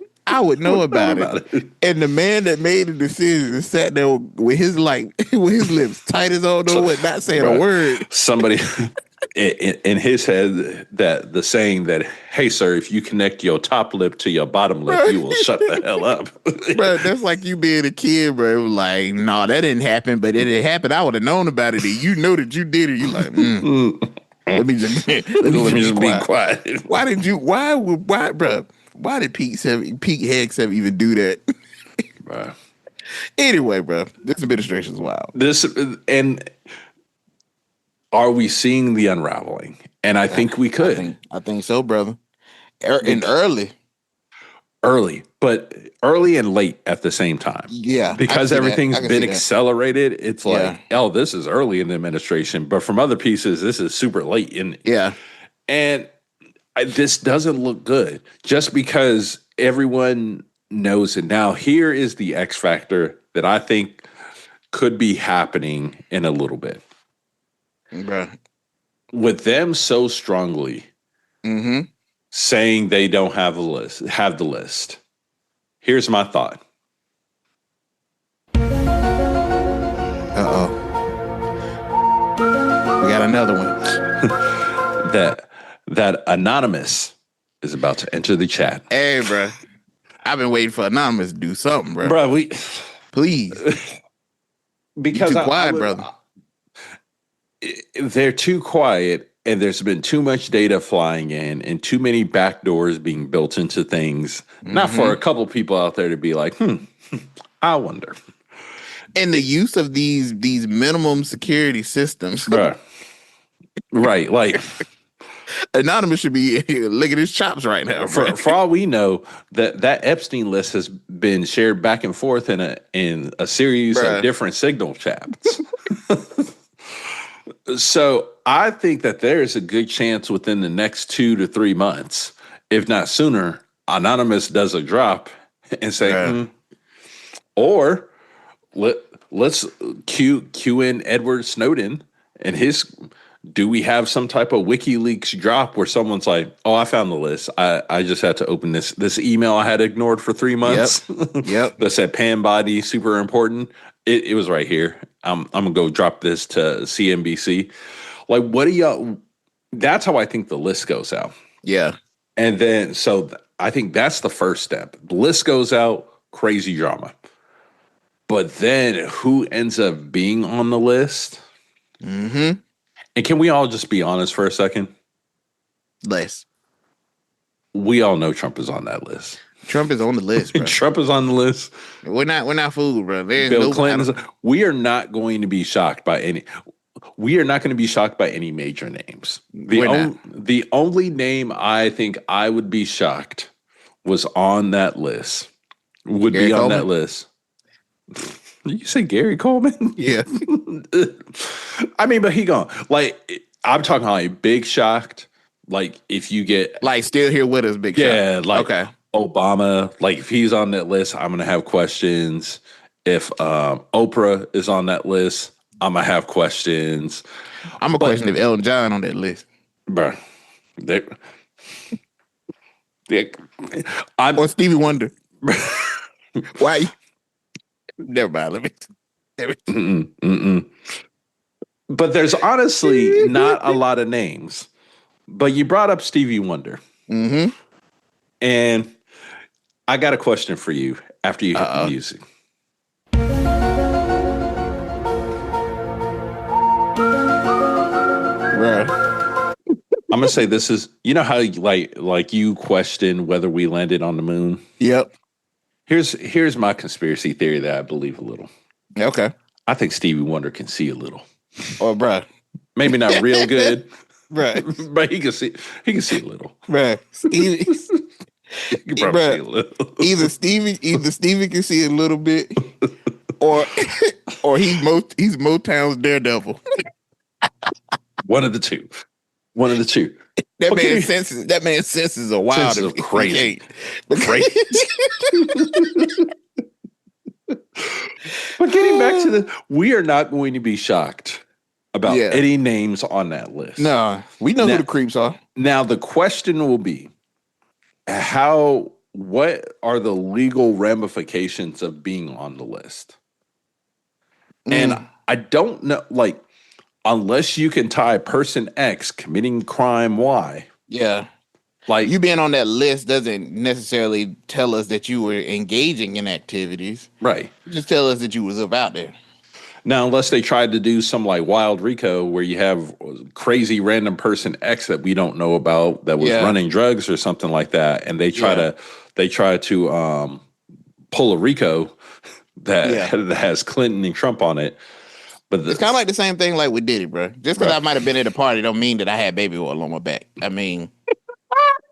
know about it. And the man that made the decision sat there with his lips tight as all know what, not saying a word. Somebody in his head, that the saying that, hey sir, if you connect your top lip to your bottom lip, you will shut the hell up. Bro, that's like you being a kid, bro. It was like, no, that didn't happen, but it had happened. I would have known about it. And you know that you did it. You like, Let me just be quiet. Why did Pete Hegseth even do that? Bruh. Anyway, bro, this administration's wild. And are we seeing the unraveling? And I think we could. I think so, brother. And early, but early and late at the same time. Yeah. Because everything's been accelerated. It's like, this is early in the administration. But from other pieces, this is super late in it. Yeah. And this doesn't look good just because everyone knows it. Now, here is the X factor that I think could be happening in a little bit. Bruh. With them so strongly saying they don't have the list. Here's my thought. Uh-oh. We got another one. that Anonymous is about to enter the chat. Hey, bro. I've been waiting for Anonymous to do something, bro. Bro, please. Because you're too quiet, brother. They're too quiet, and there's been too much data flying in and too many backdoors being built into things. Not for a couple people out there to be like, I wonder. And the use of these minimum security systems. Bruh. Right, like Anonymous should be licking his chops right now. For all we know, that Epstein list has been shared back and forth in a series of different signal chats. So I think that there is a good chance within the next 2 to 3 months, if not sooner, Anonymous does a drop and say, Or let's cue in Edward Snowden and his. Do we have some type of WikiLeaks drop where someone's like, "Oh, I found the list. I just had to open this email I had ignored for 3 months. Yep. That said Pam Bondi, super important. It was right here. I'm gonna go drop this to CNBC. Like, what do y'all? That's how I think the list goes out. Yeah. And then I think that's the first step. The list goes out, crazy drama. But then who ends up being on the list? Mm-hmm. And can we all just be honest for a second? Less. We all know Trump is on that list. Trump is on the list, bro. Trump is on the list. We're not fooled, bro. Bill Clinton. We are not going to be shocked by any. We are not going to be shocked by any major names. The only name I think I would be shocked was on that list. Would Gary be on Coleman? That list. You say Gary Coleman? Yeah. I mean, but he gone. Like, I'm talking like big shocked. Like, if you get like still here with us, big shocked. Yeah, like okay. Obama. Like, if he's on that list, I'm gonna have questions. If Oprah is on that list, I'm gonna have questions. I'm a question if Elton John on that list, bro. Or Stevie Wonder. Why? Never mind. But there's honestly not a lot of names. But you brought up Stevie Wonder. Mm-hmm. And I got a question for you after you hit the music. Right. I'm gonna say this is, you know how like you question whether we landed on the moon? Yep. Here's my conspiracy theory that I believe a little. Okay. I think Stevie Wonder can see a little. Oh, bruh. Maybe not real good. Right. But he can see a little. Right. He can probably see a little. Either Stevie can see a little bit or he's Motown's Daredevil. One of the two. That man's senses are wild. Senses are crazy. Crazy. But getting back to we are not going to be shocked about any names on that list. No, we know who the creeps are. Now the question will be, what are the legal ramifications of being on the list? And I don't know, like, unless you can tie person X committing crime Y. Yeah. Like, you being on that list doesn't necessarily tell us that you were engaging in activities. Right. Just tell us that you was up out there. Now, unless they tried to do some like wild RICO where you have crazy random person X that we don't know about that was running drugs or something like that, and they try to pull a RICO that has Clinton and Trump on it. But it's kind of like the same thing like we did it, bro. Just because I might have been at a party don't mean that I had baby oil on my back. I mean,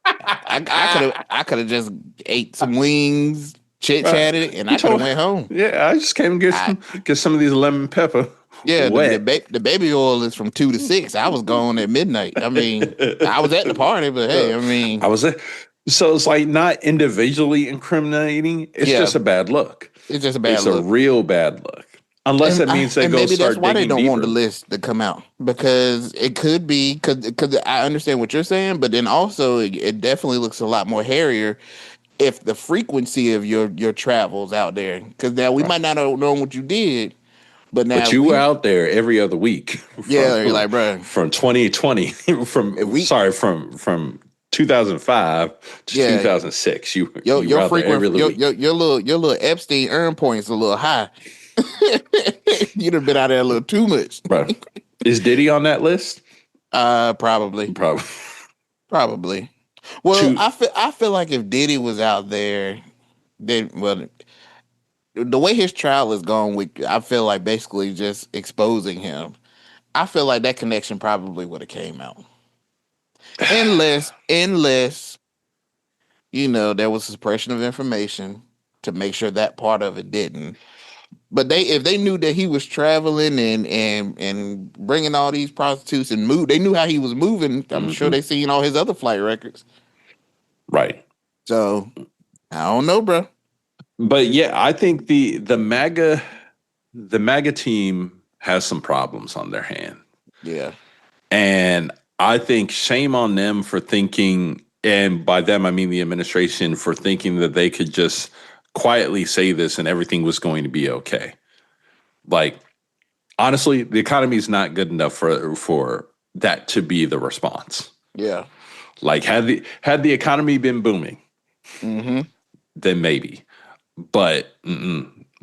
I could have just ate some wings, chit-chatted, and I could have went home. Yeah, I just came to get some of these lemon pepper. Yeah, the baby oil is from 2 to 6. I was gone at midnight. I mean, I was at the party, but hey, I mean, I was there. So it's like not individually incriminating. It's just a bad look. It's just a bad look. It's a real bad look. Unless it means they go maybe start that's why they don't deeper. want the list to come out, because it could be because I understand what you're saying, but then also it definitely looks a lot more hairier if the frequency of your travels out there, because now we might not have known what you did, but now you were out there every other week. You're like, bro, from 2020, from 2005 to 2006, you your frequent your little Epstein earn points a little high. You'd have been out there a little too much. Bro. Is Diddy on that list? Probably. Well, I feel like if Diddy was out there, then the way his trial is going, I feel like basically just exposing him. I feel like that connection probably would have came out, unless there was suppression of information to make sure that part of it didn't. But if they knew that he was traveling and bringing all these prostitutes and they knew how he was moving. I'm sure they seen all his other flight records. Right. So I don't know, bro. But yeah, I think the MAGA team has some problems on their hand. Yeah. And I think shame on them for thinking, and by them I mean the administration, for thinking that they could just quietly say this and everything was going to be okay. Like, honestly, the economy is not good enough for that to be the response. Yeah. Like, had the economy been booming, then maybe. But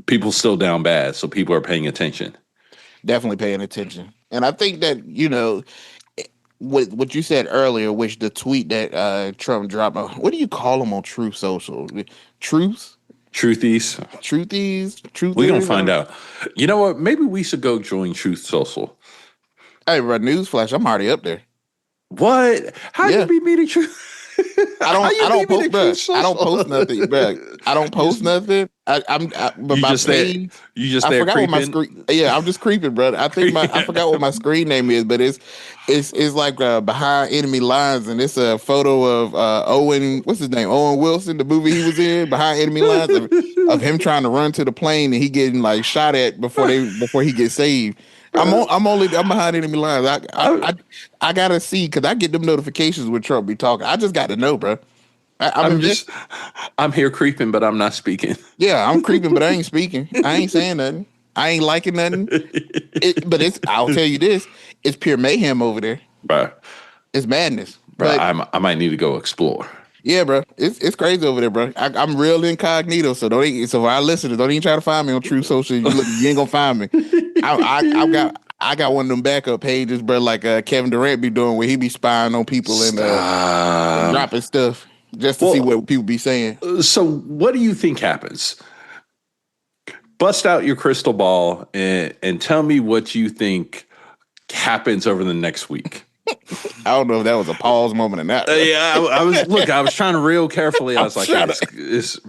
people still down bad, so people are paying attention. Definitely paying attention. And I think that, what you said earlier, which the tweet that Trump dropped, what do you call them on Truth Social? Truth? Truthies. We're going to find out. You know what? Maybe we should go join Truth Social. Hey, bro, newsflash, I'm already up there. What? How you beat me to Truth? I don't post nothing, bro. I don't post nothing. But my page, you just I there forgot creeping? what my screen. Yeah, I'm just creeping, bro. I think I forgot what my screen name is, but it's like behind enemy lines, and it's a photo of Owen. What's his name? Owen Wilson, the movie he was in, behind enemy lines, of him trying to run to the plane and he getting like shot at before he gets saved. I'm behind enemy lines. I gotta see, because I get them notifications when Trump be talking. I just got to know, bro. I'm here creeping, but I'm not speaking. Yeah, I'm creeping, but I ain't speaking. I ain't saying nothing. I ain't liking nothing. But I'll tell you this: it's pure mayhem over there, Bro. It's madness. Bro, But I might need to go explore. yeah, bro, it's crazy over there, bro. I'm real incognito, so so for our listeners, don't even try to find me on True Social. You ain't gonna find me. I got one of them backup pages, bro, like Kevin Durant be doing, where he be spying on people and dropping stuff just to see what people be saying. So what do you think happens? Bust out your crystal ball and tell me what you think happens over the next week. I don't know if that was a pause moment or not. Yeah, I was trying to reel carefully. I was like, I was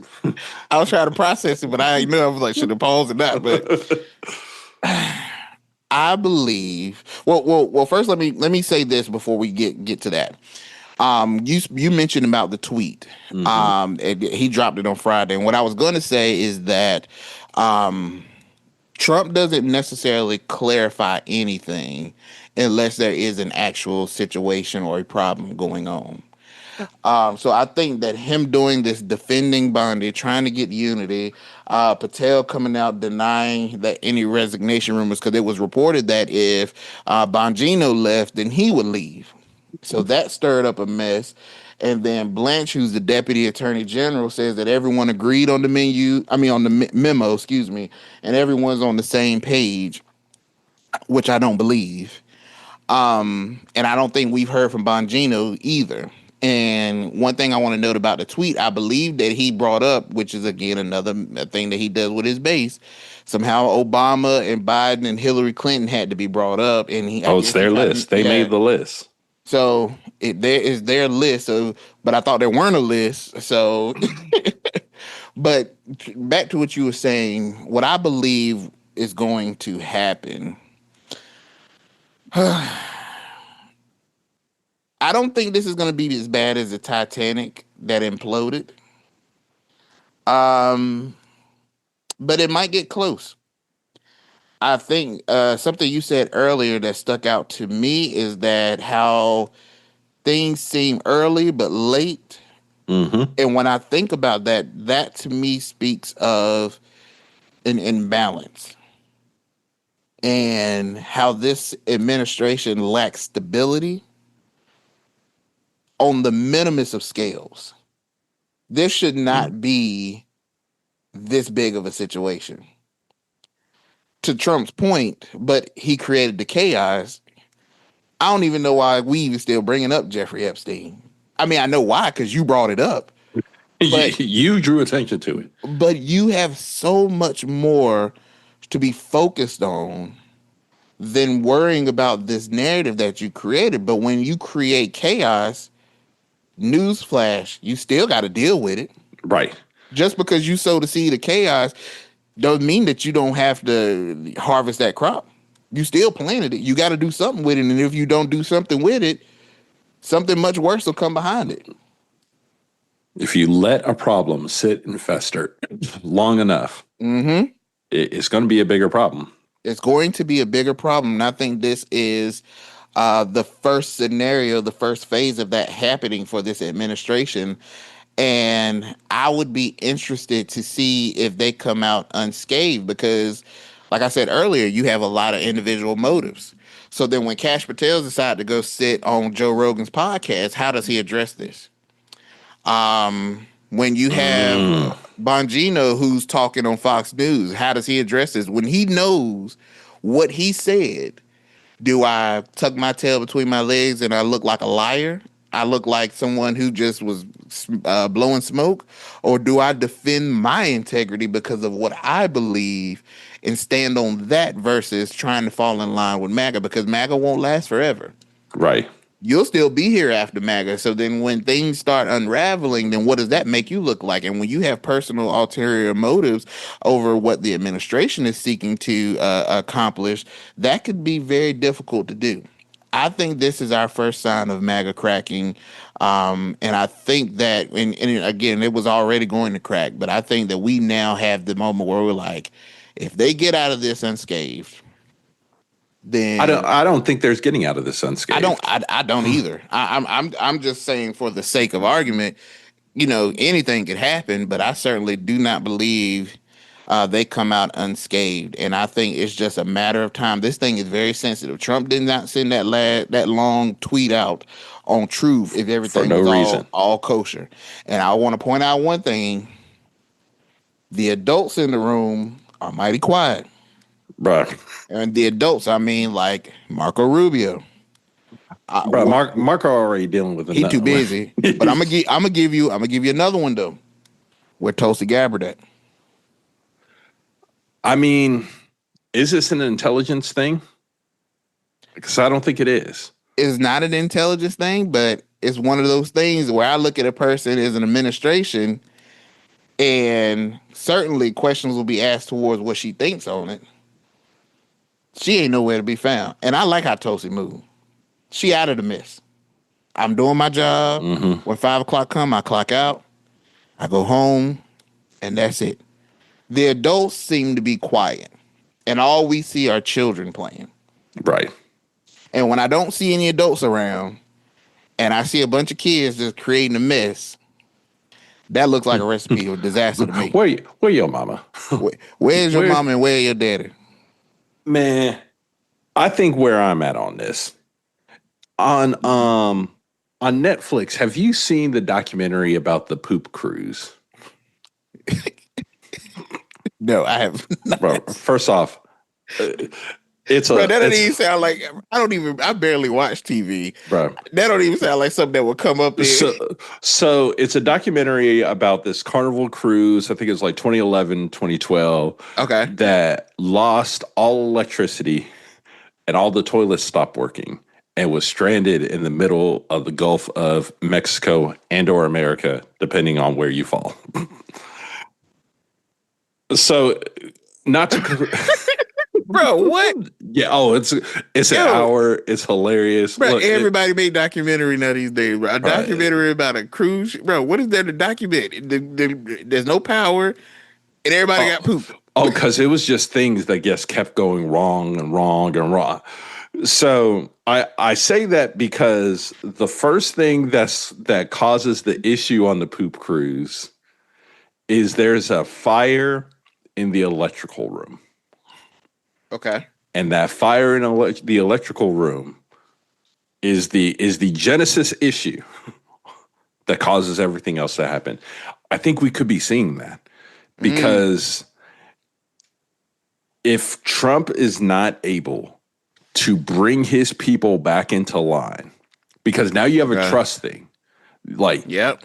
trying to process it, but I didn't know. I was like, should have paused or not? But I believe. Well. First, let me say this before we get to that. You mentioned about the tweet. He dropped it on Friday, and what I was going to say is that Trump doesn't necessarily clarify anything unless there is an actual situation or a problem going on. So I think that him doing this, defending Bondi, trying to get unity, Patel coming out denying that any resignation rumors, because it was reported that if Bongino left, then he would leave. So that stirred up a mess. And then Blanche, who's the deputy attorney general, says that everyone agreed on the memo, and everyone's on the same page, which I don't believe. And I don't think we've heard from Bongino either. And one thing I want to note about the tweet, I believe that he brought up, which is again another thing that he does with his base, somehow Obama and Biden and Hillary Clinton had to be brought up. And it's their list. They made the list. So there is their list. But I thought there weren't a list. So, but back to what you were saying, what I believe is going to happen. I don't think this is going to be as bad as the Titanic that imploded. But it might get close. I think something you said earlier that stuck out to me is that how things seem early but late. And when I think about that, that to me speaks of an imbalance and how this administration lacks stability on the minimum of scales. This should not be this big of a situation. To Trump's point, but he created the chaos. I don't even know why we even still bringing up Jeffrey Epstein. I mean, I know why, because you brought it up. But you drew attention to it. But you have so much more to be focused on than worrying about this narrative that you created. But when you create chaos, newsflash, you still got to deal with it. Right. Just because you sow the seed of chaos doesn't mean that you don't have to harvest that crop. You still planted it. You got to do something with it. And if you don't do something with it, something much worse will come behind it. If you let a problem sit and fester long enough, it's going to be a bigger problem. It's going to be a bigger problem. And I think this is the first scenario, the first phase of that happening for this administration. And I would be interested to see if they come out unscathed because, like I said earlier, you have a lot of individual motives. So then when Kash Patel decided to go sit on Joe Rogan's podcast, how does he address this? When you have Bongino who's talking on Fox News, how does he address this? When he knows what he said, do I tuck my tail between my legs and I look like a liar? I look like someone who just was blowing smoke? Or do I defend my integrity because of what I believe and stand on that versus trying to fall in line with MAGA? Because MAGA won't last forever. Right. You'll still be here after MAGA. So then when things start unraveling, then what does that make you look like? And when you have personal ulterior motives over what the administration is seeking to accomplish, that could be very difficult to do. I think this is our first sign of MAGA cracking. And I think that, and again, it was already going to crack, but I think that we now have the moment where we're like, if they get out of this unscathed, then I don't think there's getting out of this unscathed. I don't either. I'm just saying for the sake of argument, anything could happen, but I certainly do not believe they come out unscathed. And I think it's just a matter of time. This thing is very sensitive. Trump did not send that long tweet out on Truth if everything was all kosher. And I want to point out one thing. The adults in the room are mighty quiet. Right. And the adults, I mean, like Marco Rubio. Bro, Marco already dealing with it. He too busy. But I'm gonna give you another one though. Where Tulsi Gabbard at? I mean, is this an intelligence thing? Because I don't think it is. It's not an intelligence thing, but it's one of those things where I look at a person as an administration, and certainly questions will be asked towards what she thinks on it. She ain't nowhere to be found. And I like how Tulsi moved. She out of the mess. I'm doing my job. When 5 o'clock come, I clock out. I go home, and that's it. The adults seem to be quiet, and all we see are children playing. Right. And when I don't see any adults around, and I see a bunch of kids just creating a mess, that looks like a recipe of disaster to me. Where your mama? Where's your mama and where's your daddy? Man, I think where I'm at on this, on Netflix, have you seen the documentary about the poop cruise? No, I have not. Bro, first off, that don't even sound like I barely watch TV. Bro. That don't even sound like something that would come up in. So it's a documentary about this Carnival cruise. I think it was like 2011, 2012. Okay. That lost all electricity and all the toilets stopped working and was stranded in the middle of the Gulf of Mexico and or America, depending on where you fall. So not to... Bro, what? Yeah, it's an hour. It's hilarious. Bro, Look, everybody make documentary now these days, bro. A documentary about a cruise. Bro, what is there to document? There's no power, and everybody got poop. Oh, because it was just things that just kept going wrong and wrong and wrong. So I say that because the first thing that causes the issue on the poop cruise is there's a fire in the electrical room. Okay. And that fire in the electrical room is the genesis issue that causes everything else to happen. I think we could be seeing that because if Trump is not able to bring his people back into line, because now you have a trust thing.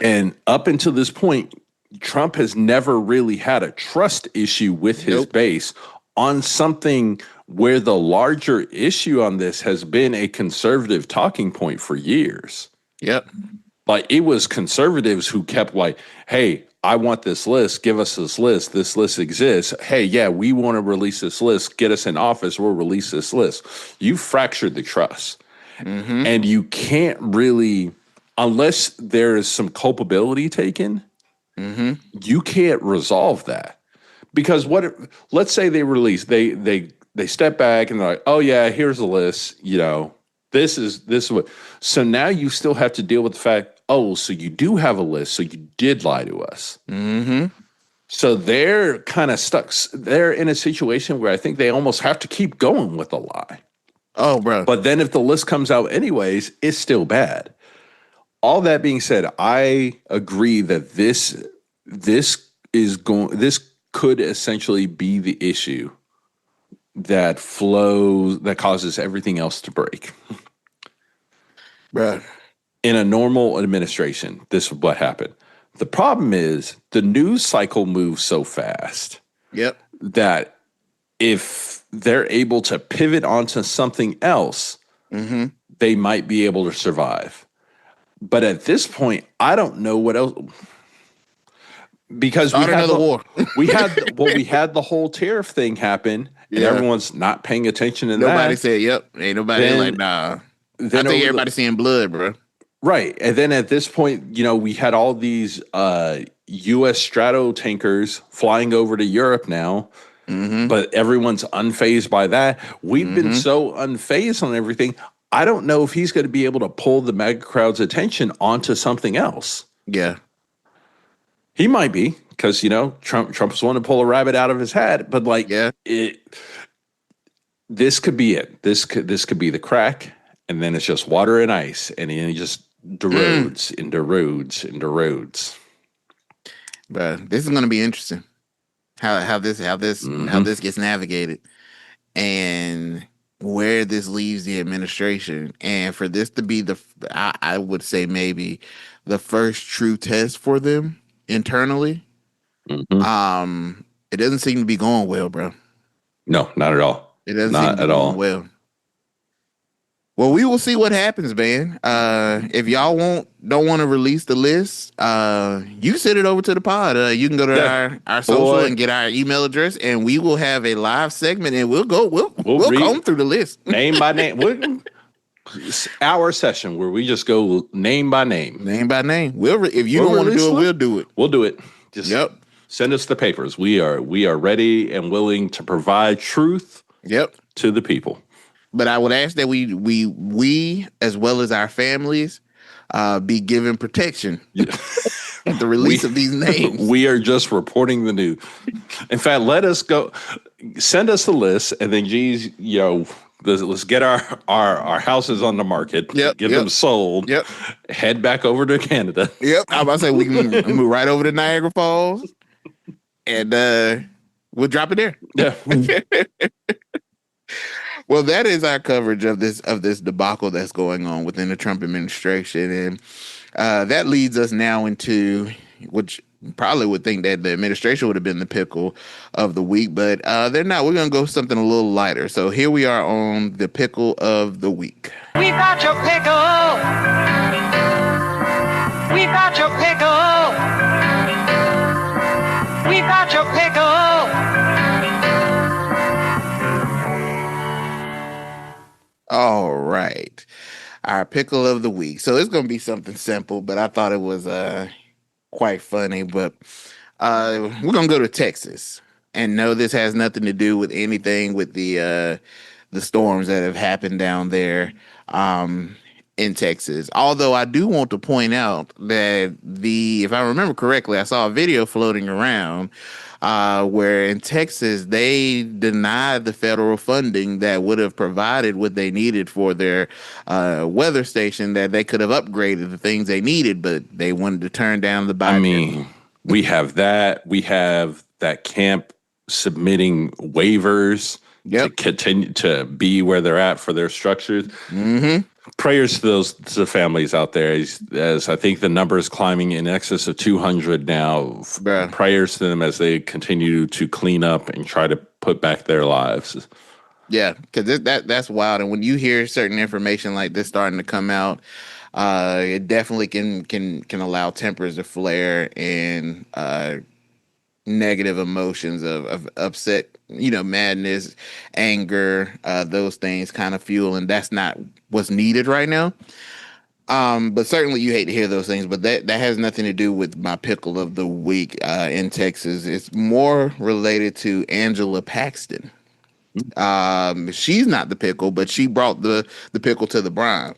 And up until this point, Trump has never really had a trust issue with his base on something where the larger issue on this has been a conservative talking point for years. Yep. Like it was conservatives who kept like, hey, I want this list. Give us this list. This list exists. Hey, yeah, we want to release this list. Get us in office. We'll release this list. You fractured the trust. And you can't really unless there is some culpability taken, you can't resolve that. Because let's say they release, they step back and they're like, oh yeah, here's the list, this is what. So now you still have to deal with the fact, oh, so you do have a list, so you did lie to us. So they're kind of stuck. They're in a situation where I think they almost have to keep going with the lie. Oh, bro. But then if the list comes out anyways, it's still bad. All that being said, I agree that this could essentially be the issue that causes everything else to break. Bruh. In a normal administration, this is what happened. The problem is the news cycle moves so fast. Yep. That if they're able to pivot onto something else, they might be able to survive. But at this point, I don't know what else. Because we had another war. we had the whole tariff thing happen, and everyone's not paying attention to that. Nobody said, "Yep." Ain't nobody like, nah. I think everybody's seeing blood, bro. Right, and then at this point, we had all these U.S. strato tankers flying over to Europe now, but everyone's unfazed by that. We've been so unfazed on everything. I don't know if he's going to be able to pull the MAGA crowd's attention onto something else. Yeah. He might be, because Trump's wanting to pull a rabbit out of his hat, but this could be it. This could be the crack, and then it's just water and ice, and then he just roads into roads. But this is going to be interesting. How this gets navigated, and where this leaves the administration, and for this to be I would say maybe the first true test for them internally. It doesn't seem to be going well, bro. No, not at all. It doesn't seem to be going well. Well, we will see what happens, man. If y'all don't want to release the list, you send it over to the pod. You can go to our social and get our email address, and we will have a live segment, and we'll comb through the list name by name. Our session where we just go name by name. If you don't want to do it, we'll do it. We'll do it. Just send us the papers. We are ready and willing to provide truth. To the people. But I would ask that we as well as our families be given protection at the release of these names. We are just reporting the news. In fact, let us go. Send us the list, and then, geez, let's get our houses on the market. Get them sold. Head back over to Canada. I'm about to say we can move right over to Niagara Falls, and we'll drop it there. Well, that is our coverage of this debacle that's going on within the Trump administration, and that leads us now into, which probably would think that the administration would have been the pickle of the week, but they're not. We're going to go something a little lighter. So here we are on the pickle of the week. We've got your pickle. We've got your pickle. We've got your pickle. All right. Our pickle of the week. So it's going to be something simple, but I thought it was quite funny. But we're going to go to Texas. And no, this has nothing to do with anything with the storms that have happened down there in Texas. Although I do want to point out that if I remember correctly, I saw a video floating around where in Texas, they denied the federal funding that would have provided what they needed for their weather station, that they could have upgraded the things they needed, but they wanted to turn down the Biden. I mean, we have that. We have that camp submitting waivers to continue to be where they're at for their structures. Prayers to the families out there, as I think the number is climbing in excess of 200 now. Bruh. Prayers to them as they continue to clean up and try to put back their lives. Yeah, because that's wild. And when you hear certain information like this starting to come out, it definitely can allow tempers to flare and negative emotions of upset, madness, anger, those things kind of fuel, and that's not what's needed right now. But certainly you hate to hear those things, but that has nothing to do with my pickle of the week in Texas. It's more related to Angela Paxton. She's not the pickle, but she brought the pickle to the brine.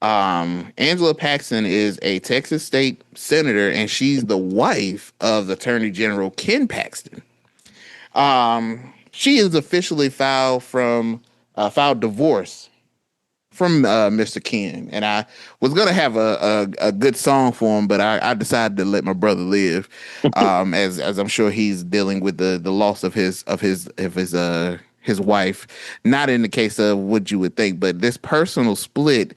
Angela Paxton is a Texas state senator, and she's the wife of Attorney General Ken Paxton. She is officially filed divorce from Mr. Ken, and I was gonna have a good song for him, but I decided to let my brother live, as I'm sure he's dealing with the loss of his wife. Not in the case of what you would think, but this personal split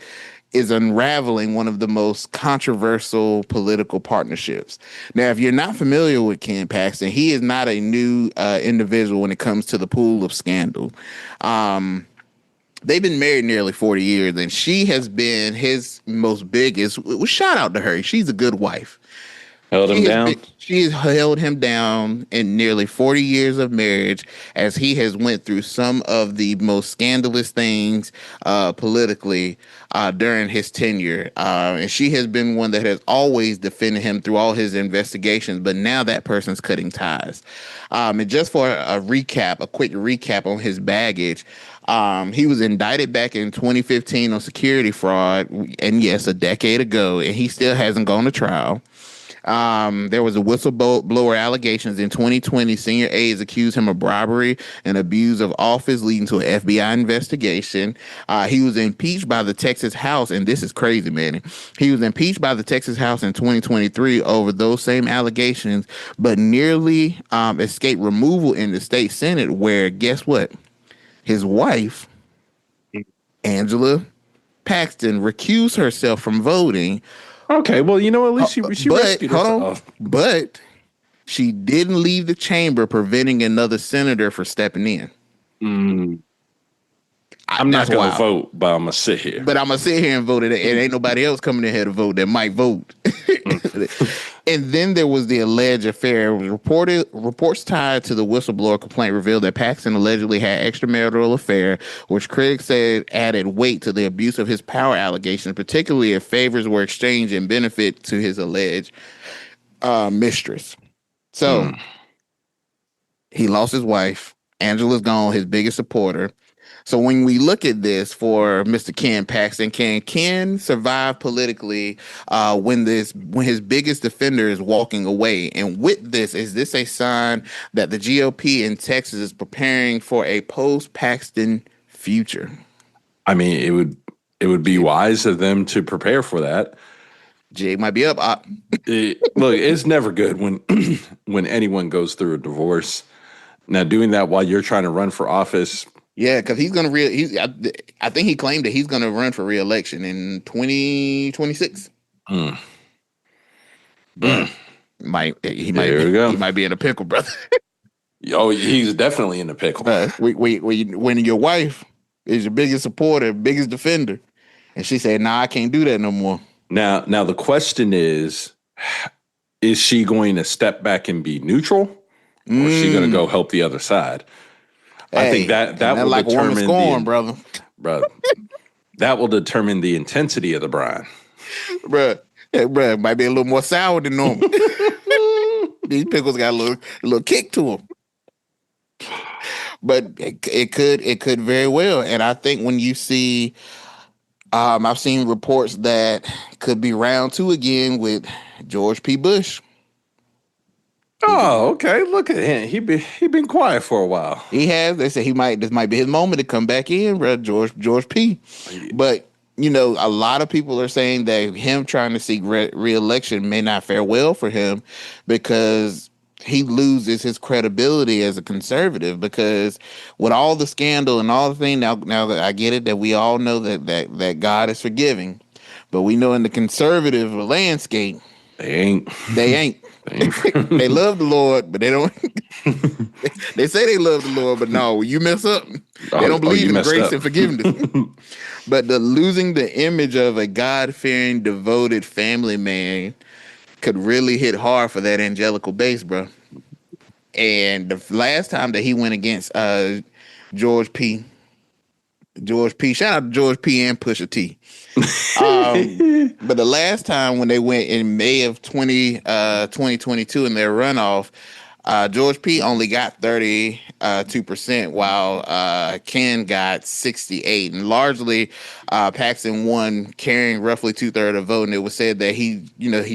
is unraveling one of the most controversial political partnerships. Now, if you're not familiar with Ken Paxton, he is not a new individual when it comes to the pool of scandal. They've been married nearly 40 years, and she has been his most biggest. Shout out to her. She's a good wife. She has held him down in nearly 40 years of marriage as he has went through some of the most scandalous things politically during his tenure. And she has been one that has always defended him through all his investigations, but now that person's cutting ties. And just for a quick recap on his baggage, he was indicted back in 2015 on security fraud, and yes, a decade ago, and he still hasn't gone to trial. There was a whistleblower allegations in 2020. Senior aides accused him of bribery and abuse of office, leading to an FBI investigation. He was impeached by the Texas House, and this is crazy, man. He was impeached by the Texas House in 2023 over those same allegations, but nearly escaped removal in the state Senate, where, guess what? His wife, Angela Paxton, recused herself from voting. Okay, well, at least she rescued herself. But she didn't leave the chamber, preventing another senator from stepping in. I'm not going to vote, but I'm going to sit here. But I'm going to sit here and vote. And ain't nobody else coming in here to vote that might vote. And then there was the alleged affair. Reports tied to the whistleblower complaint revealed that Paxton allegedly had extramarital affair, which critics said added weight to the abuse of his power allegations, particularly if favors were exchanged in benefit to his alleged mistress. So he lost his wife. Angela's gone, his biggest supporter. So when we look at this for Mr. Ken Paxton, can Ken survive politically when his biggest defender is walking away? And with this, is this a sign that the GOP in Texas is preparing for a post-Paxton future? I mean, it would be wise of them to prepare for that. Jay might be up. Look, it's never good when anyone goes through a divorce. Now, doing that while you're trying to run for office. Yeah, because he's going to I think he claimed that he's going to run for re-election in 2026. Mm. He might be in a pickle, brother. Oh, he's definitely in a pickle. When your wife is your biggest supporter, biggest defender, and she said, "Nah, I can't do that no more." Now the question is she going to step back and be neutral, or is she going to go help the other side? I think that will like determine scorn, brother. That will determine the intensity of the brine, bro. Yeah, bro, might be a little more sour than normal. These pickles got a little kick to them, but it could very well. And I think when you see, I've seen reports that could be round 2 again with George P. Bush. Oh, okay. Look at him. He been quiet for a while. He has. They say this might be his moment to come back in, bro. George P. But a lot of people are saying that him trying to seek re-election may not fare well for him because he loses his credibility as a conservative. Because with all the scandal and all the thing, now that I get it, that we all know that God is forgiving, but we know in the conservative landscape, they ain't. They love the Lord, but they don't. They say they love the Lord, but no, when you mess up, they don't believe in grace and forgiveness. But losing the image of a God-fearing, devoted family man could really hit hard for that angelical base, bro. And the last time that he went against George P., George P. Shout out to George P. and Pusha T. But the last time when they went in May of 2022 in their runoff, George P. only got 32%, while Ken got 68%. And largely, Paxton won, carrying roughly 2/3 of the vote. And it was said that he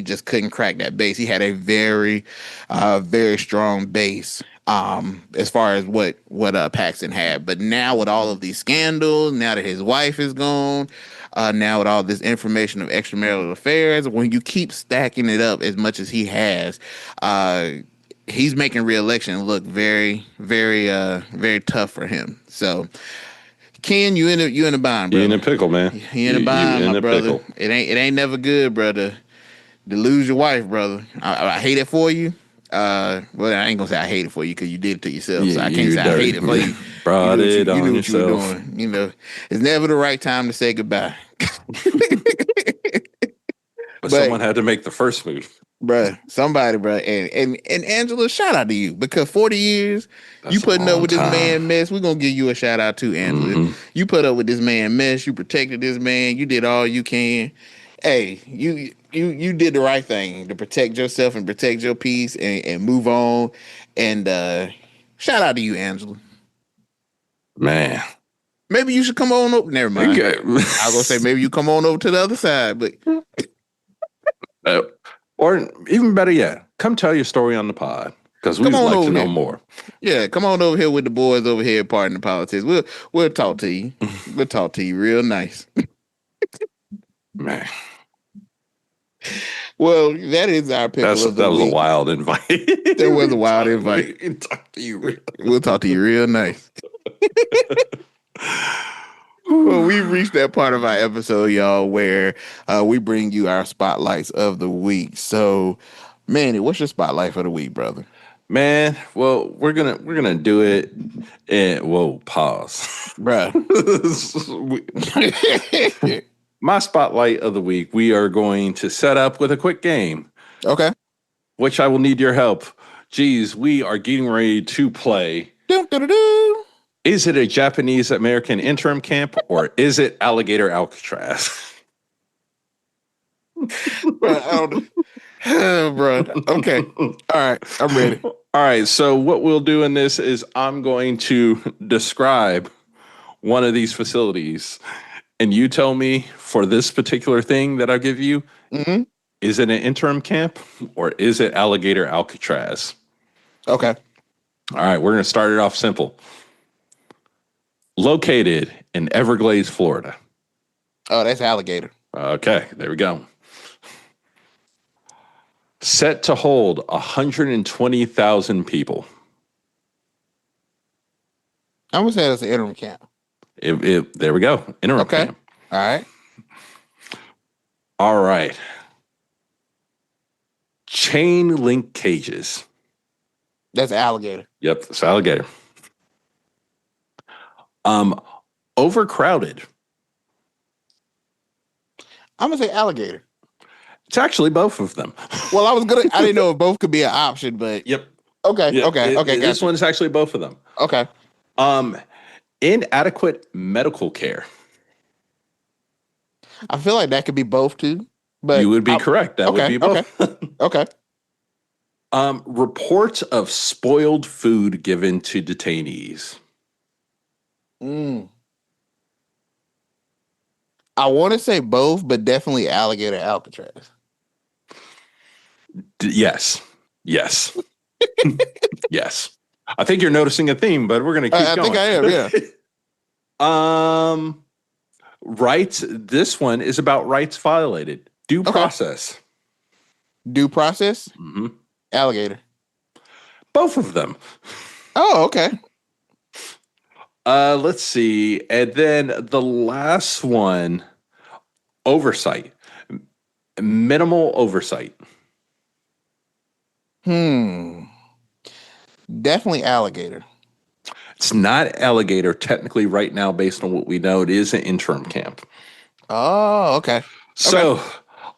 just couldn't crack that base. He had a very, very strong base. As far as what Paxton had. But now with all of these scandals, now that his wife is gone, now with all this information of extramarital affairs, when you keep stacking it up as much as he has, he's making re-election look very, very, very tough for him. So, Ken, you in a bind, brother. You in a pickle, man. You in a bind, my brother. It ain't never good, brother, to lose your wife, brother. I hate it for you. Well, I ain't gonna say I hate it for you because you did it to yourself. So I can't say I hate it for you. Brought it on yourself. You were doing. It's never the right time to say goodbye. But someone had to make the first move. Bruh, somebody, bruh. And Angela, shout out to you, because 40 years, you putting up with this man mess. We're gonna give you a shout out too, Angela. Mm-hmm. You put up with this man mess, you protected this man, you did all you can. Hey, you did the right thing to protect yourself and protect your peace and move on. And shout out to you, Angela. Man. Maybe you should come on over. Never mind. Okay. I was gonna say maybe you come on over to the other side, but or even better yet, come tell your story on the pod, because we'd like to know more. Yeah, come on over here with the boys over here parting the politics. We'll talk to you. We'll talk to you real nice. Man. Well, that is our pickle of the week. That was a wild invite. There was a wild invite. We'll talk to you real nice. Well, we've reached that part of our episode, y'all, where we bring you our spotlights of the week. So, Manny, what's your spotlight for the week, brother? Man, well, we're gonna do it. And whoa, pause, bruh. My spotlight of the week, we are going to set up with a quick game. Okay. Which I will need your help. Geez, we are getting ready to play. Do-do-do-do. Is it a Japanese American interim camp, or is it Alligator Alcatraz? Bro, okay. All right, I'm ready. All right, so what we'll do in this is I'm going to describe one of these facilities, and you tell me, for this particular thing that I give you, mm-hmm. Is it an interim camp or is it Alligator Alcatraz? Okay. All right, we're going to start it off simple. Located in Everglades, Florida. Oh, that's Alligator. Okay, there we go. Set to hold 120,000 people. I'm going to say that's an interim camp. There we go. Interim camp. All right. All right. Chain link cages. That's Alligator. Yep, it's Alligator. Overcrowded. I'm gonna say Alligator. It's actually both of them. Well, I didn't know if both could be an option, but yep. Okay. Yep. Okay. This one is actually both of them. Okay. Inadequate medical care. I feel like that could be both too. But you would be correct. That would be both. Okay. Reports of spoiled food given to detainees. I want to say both, but definitely Alligator Alcatraz. Yes. Yes. I think you're noticing a theme, but we're going to keep going. I think I am, yeah. Rights. This one is about rights violated. Due process. Due process? Mm-hmm. Alligator. Both of them. Oh, okay. Let's see. And then the last one, oversight. Minimal oversight. Definitely Alligator. It's not Alligator technically right now based on what we know. It is an interim camp. Oh, okay. So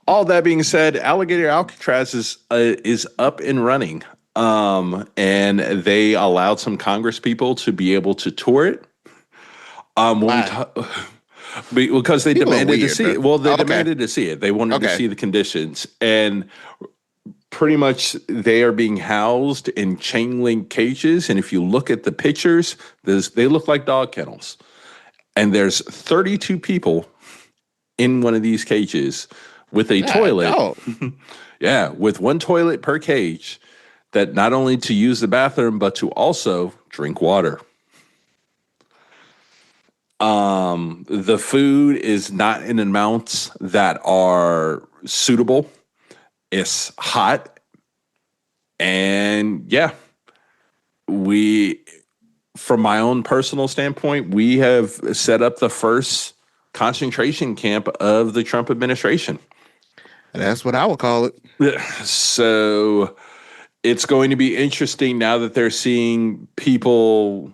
all that being said, Alligator Alcatraz is up and running. And they allowed some Congress people to be able to tour it. When because they People are demanded to weird, see bro. it. Well, they Okay. demanded to see it. They wanted to Okay. see the conditions, and pretty much they are being housed in chain link cages. And if you look at the pictures, they look like dog kennels. And there's 32 people in one of these cages with a toilet. dog. Yeah, with one toilet per cage, that not only to use the bathroom but to also drink water. The food is not in amounts that are suitable. It's hot. And yeah, from my own personal standpoint, we have set up the first concentration camp of the Trump administration. That's what I would call it. So it's going to be interesting now that they're seeing people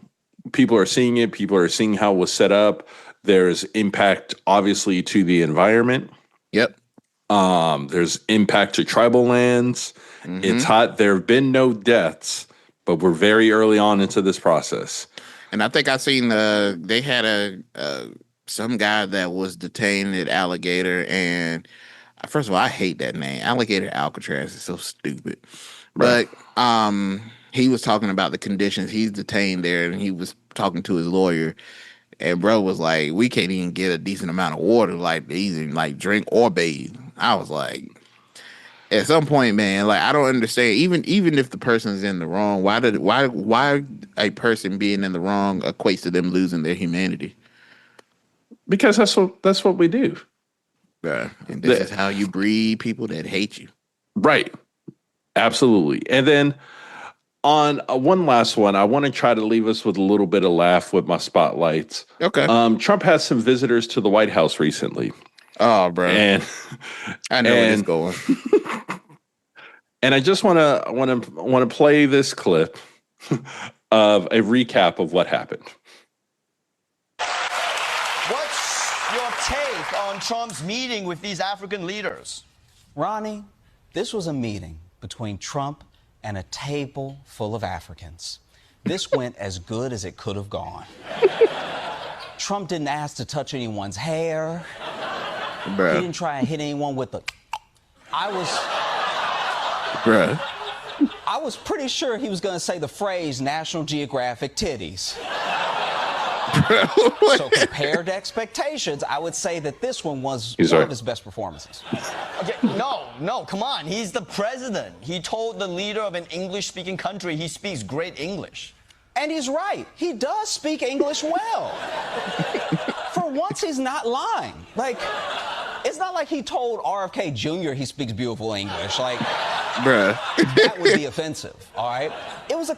are seeing it. People are seeing how it was set up. There's impact, obviously, to the environment. Yep. There's impact to tribal lands. Mm-hmm. It's hot. There have been no deaths, but we're very early on into this process. And I think I seen they had some guy that was detained at Alligator, and first of all, I hate that name. Alligator Alcatraz is so stupid. Right. But he was talking about the conditions he's detained there, and he was talking to his lawyer. And bro was like, we can't even get a decent amount of water, like even like drink or bathe. I was like, at some point, man, like I don't understand. Even if the person's in the wrong, why a person being in the wrong equates to them losing their humanity? Because that's what we do. Right. And this is how you breed people that hate you. Right. Absolutely. And then on one last one, I want to try to leave us with a little bit of laugh with my spotlights. Okay. Trump had some visitors to the White House recently. Oh, bro. And I know where it's going. And I just want to play this clip of a recap of what happened. What's your take on Trump's meeting with these African leaders? Ronnie, this was a meeting between Trump and a table full of Africans. This went as good as it could have gone. Trump didn't ask to touch anyone's hair. Bruh. He didn't try and hit anyone with the... Bruh. I was pretty sure he was going to say the phrase National Geographic titties. So compared to expectations, I would say that this one was one of his best performances. Okay, no, come on. He's the president. He told the leader of an English-speaking country he speaks great English. And he's right. He does speak English well. For once, he's not lying. Like, it's not like he told RFK Jr. he speaks beautiful English. Like, bruh, that would be offensive, all right? It was a...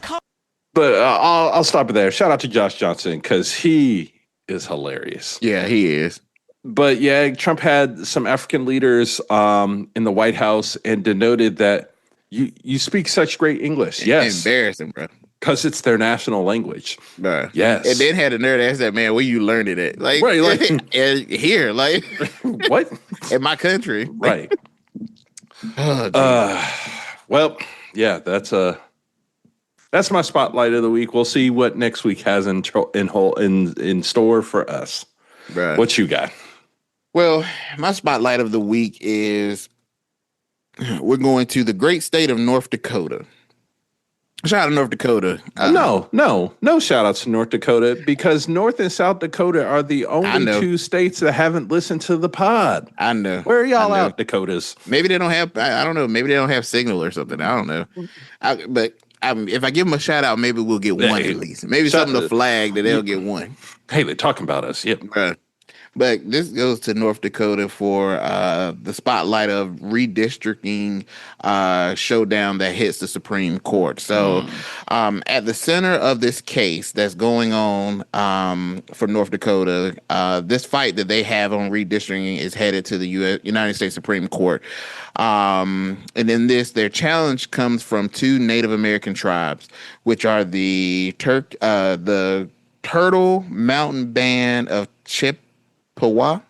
But I'll stop it there. Shout out to Josh Johnson because he is hilarious. Yeah, he is. But yeah, Trump had some African leaders in the White House and denoted that you speak such great English. Yes. Embarrassing, bro. Because it's their national language. Bruh. Yes. And then had a nerd ask that man, where you learned it at? Like, right, like here, like what? In my country. Right. Well, yeah, that's my spotlight of the week. We'll see what next week has in store for us. Bruh. What you got? Well, my spotlight of the week is we're going to the great state of North Dakota. Shout out to North Dakota. No shout outs to North Dakota because North and South Dakota are the only two states that haven't listened to the pod. I know. Where are y'all out, Dakotas? Maybe they don't have, I don't know. Maybe they don't have signal or something. I don't know. But if I give them a shout out, maybe we'll get one at least. Maybe something to flag that they'll get one. Hey, they're talking about us. Yep. But this goes to North Dakota for the spotlight of redistricting showdown that hits the Supreme Court. So at the center of this case that's going on for North Dakota, this fight that they have on redistricting is headed to the United States Supreme Court. And in this, their challenge comes from two Native American tribes, which are the Turtle Mountain Band of Chippewa.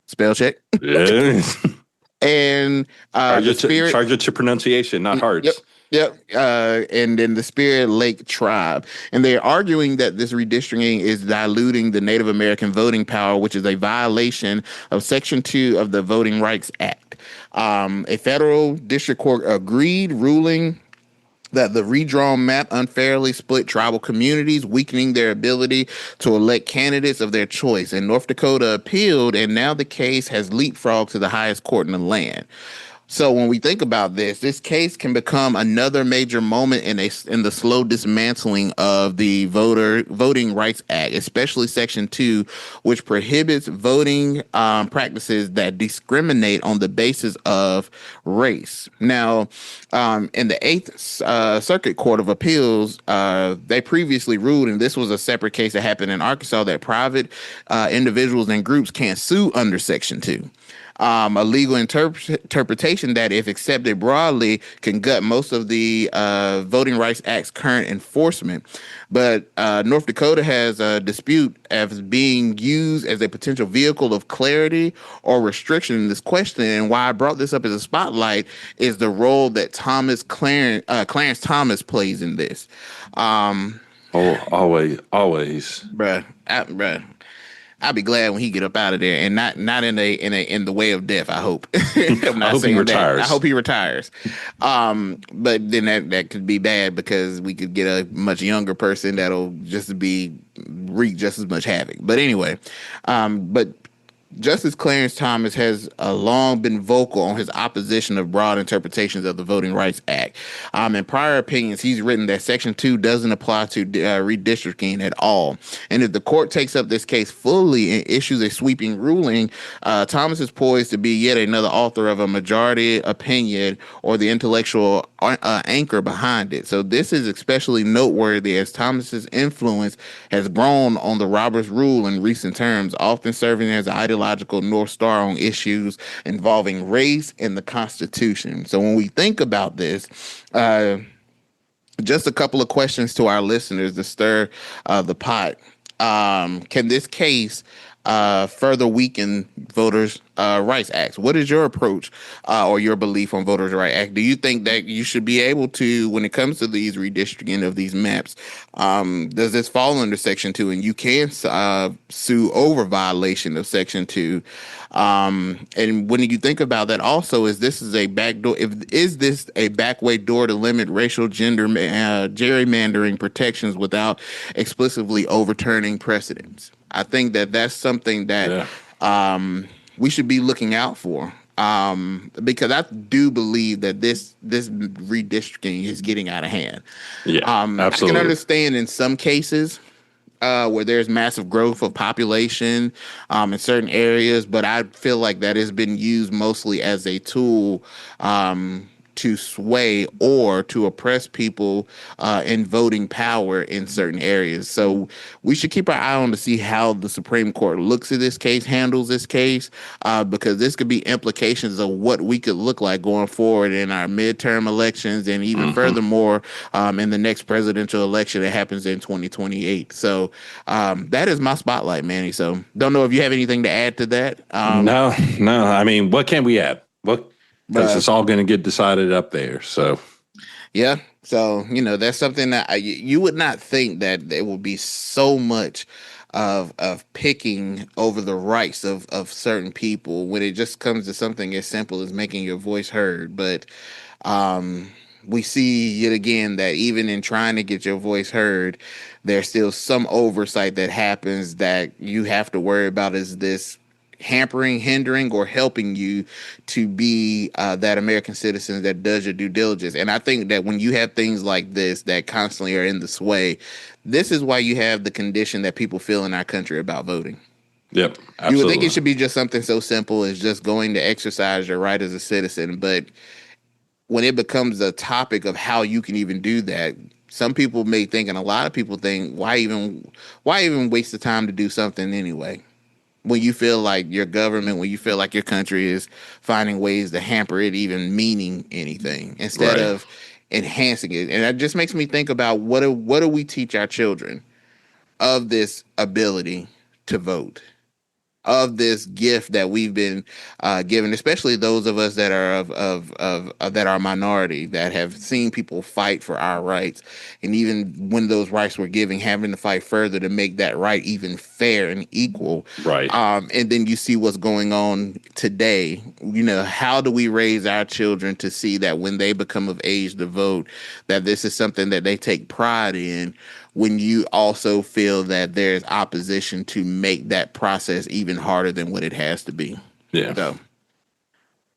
Spell check. Yeah. And charge it to pronunciation, not hearts. Yep. Yep. And then the Spirit Lake Tribe. And they're arguing that this redistricting is diluting the Native American voting power, which is a violation of Section 2 of the Voting Rights Act. A federal district court agreed, ruling that the redrawn map unfairly split tribal communities, weakening their ability to elect candidates of their choice. And North Dakota appealed, and now the case has leapfrogged to the highest court in the land. So when we think about this case can become another major moment in the slow dismantling of the Voting Rights Act, especially Section 2, which prohibits voting practices that discriminate on the basis of race. Now, in the Eighth Circuit Court of Appeals, they previously ruled, and this was a separate case that happened in Arkansas, that private individuals and groups can't sue under Section 2. A legal interpretation that, if accepted broadly, can gut most of the Voting Rights Act's current enforcement. But North Dakota has a dispute as being used as a potential vehicle of clarity or restriction in this question. And why I brought this up as a spotlight is the role that Clarence Thomas plays in this. Always. Bruh. I'll be glad when he get up out of there, and not in the way of death. I hope. I'm not I hope he retires. I hope he retires. But then that could be bad, because we could get a much younger person that'll wreak just as much havoc. But anyway, but Justice Clarence Thomas has long been vocal on his opposition of broad interpretations of the Voting Rights Act. In prior opinions, he's written that Section 2 doesn't apply to redistricting at all. And if the court takes up this case fully and issues a sweeping ruling, Thomas is poised to be yet another author of a majority opinion or the intellectual anchor behind it. So this is especially noteworthy as Thomas's influence has grown on the Roberts Rule in recent terms, often serving as an ideological North Star on issues involving race and the Constitution. So when we think about this, just a couple of questions to our listeners to stir the pot. Can this case further weaken voters' rights acts? What is your approach or your belief on voters' rights act? Do you think that you should be able to, when it comes to these redistricting of these maps, does this fall under Section 2 and you can sue over violation of Section 2? And when you think about that, also, is this a backdoor? Is this a backway door to limit racial gender gerrymandering protections without explicitly overturning precedents? I think that that's something that we should be looking out for, because I do believe that this redistricting is getting out of hand. Yeah, absolutely. I can understand in some cases where there's massive growth of population in certain areas, but I feel like that has been used mostly as a tool to sway or to oppress people in voting power in certain areas. So we should keep our eye on to see how the Supreme Court looks at this case, handles this case, because this could be implications of what we could look like going forward in our midterm elections, and even furthermore in the next presidential election that happens in 2028. So that is my spotlight, Manny. So don't know if you have anything to add to that. No. I mean, what can we add? Because it's all going to get decided up there. So, yeah. So, that's something that you would not think that there will be so much of picking over the rights of certain people when it just comes to something as simple as making your voice heard. But we see yet again that even in trying to get your voice heard, there's still some oversight that happens that you have to worry about. Is this hindering, or helping you to be that American citizen that does your due diligence? And I think that when you have things like this that constantly are in the sway, this is why you have the condition that people feel in our country about voting. Yep, absolutely. You would think it should be just something so simple as just going to exercise your right as a citizen, but when it becomes a topic of how you can even do that, some people may think, and a lot of people think, why even waste the time to do something anyway? When you feel like your government, when you feel like your country is finding ways to hamper it even meaning anything instead of enhancing it. And that just makes me think about what do we teach our children of this ability to vote? of this gift that we've been given, especially those of us that are that are minority, that have seen people fight for our rights, and even when those rights were given, having to fight further to make that right even fair and equal. Right. And then you see what's going on today. You know, how do we raise our children to see that when they become of age to vote, that this is something that they take pride in, when you also feel that there's opposition to make that process even harder than what it has to be. Yeah. So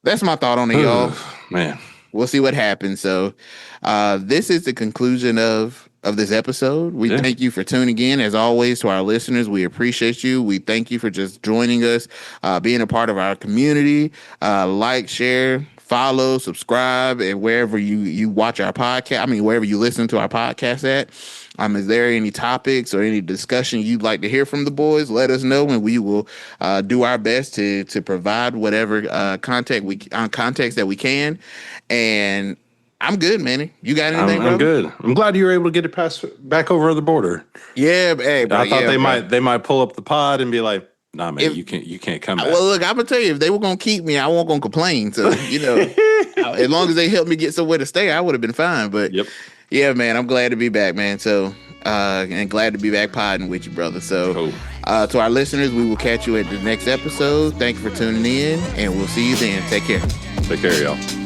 that's my thought on it, y'all. Man. We'll see what happens. So this is the conclusion of this episode. We thank you for tuning in. As always, to our listeners, we appreciate you. We thank you for just joining us, being a part of our community. Like, share, follow, subscribe, and wherever you watch our podcast, wherever you listen to our podcast at. Is there any topics or any discussion you'd like to hear from the boys? Let us know, and we will do our best to provide whatever context that we can. And I'm good, Manny. You got anything, bro? I'm good. I'm glad you were able to get it back over the border. Yeah, hey, bro, I thought they might pull up the pod and be like, "Nah, man, you can't come back." Well, look, I'm gonna tell you, if they were gonna keep me, I wasn't gonna complain. So as long as they helped me get somewhere to stay, I would have been fine. But yeah, man, I'm glad to be back, man. So and glad to be back podding with you, brother. So to our listeners, we will catch you at the next episode. Thank you for tuning in, and we'll see you then. Take care. Take care, y'all.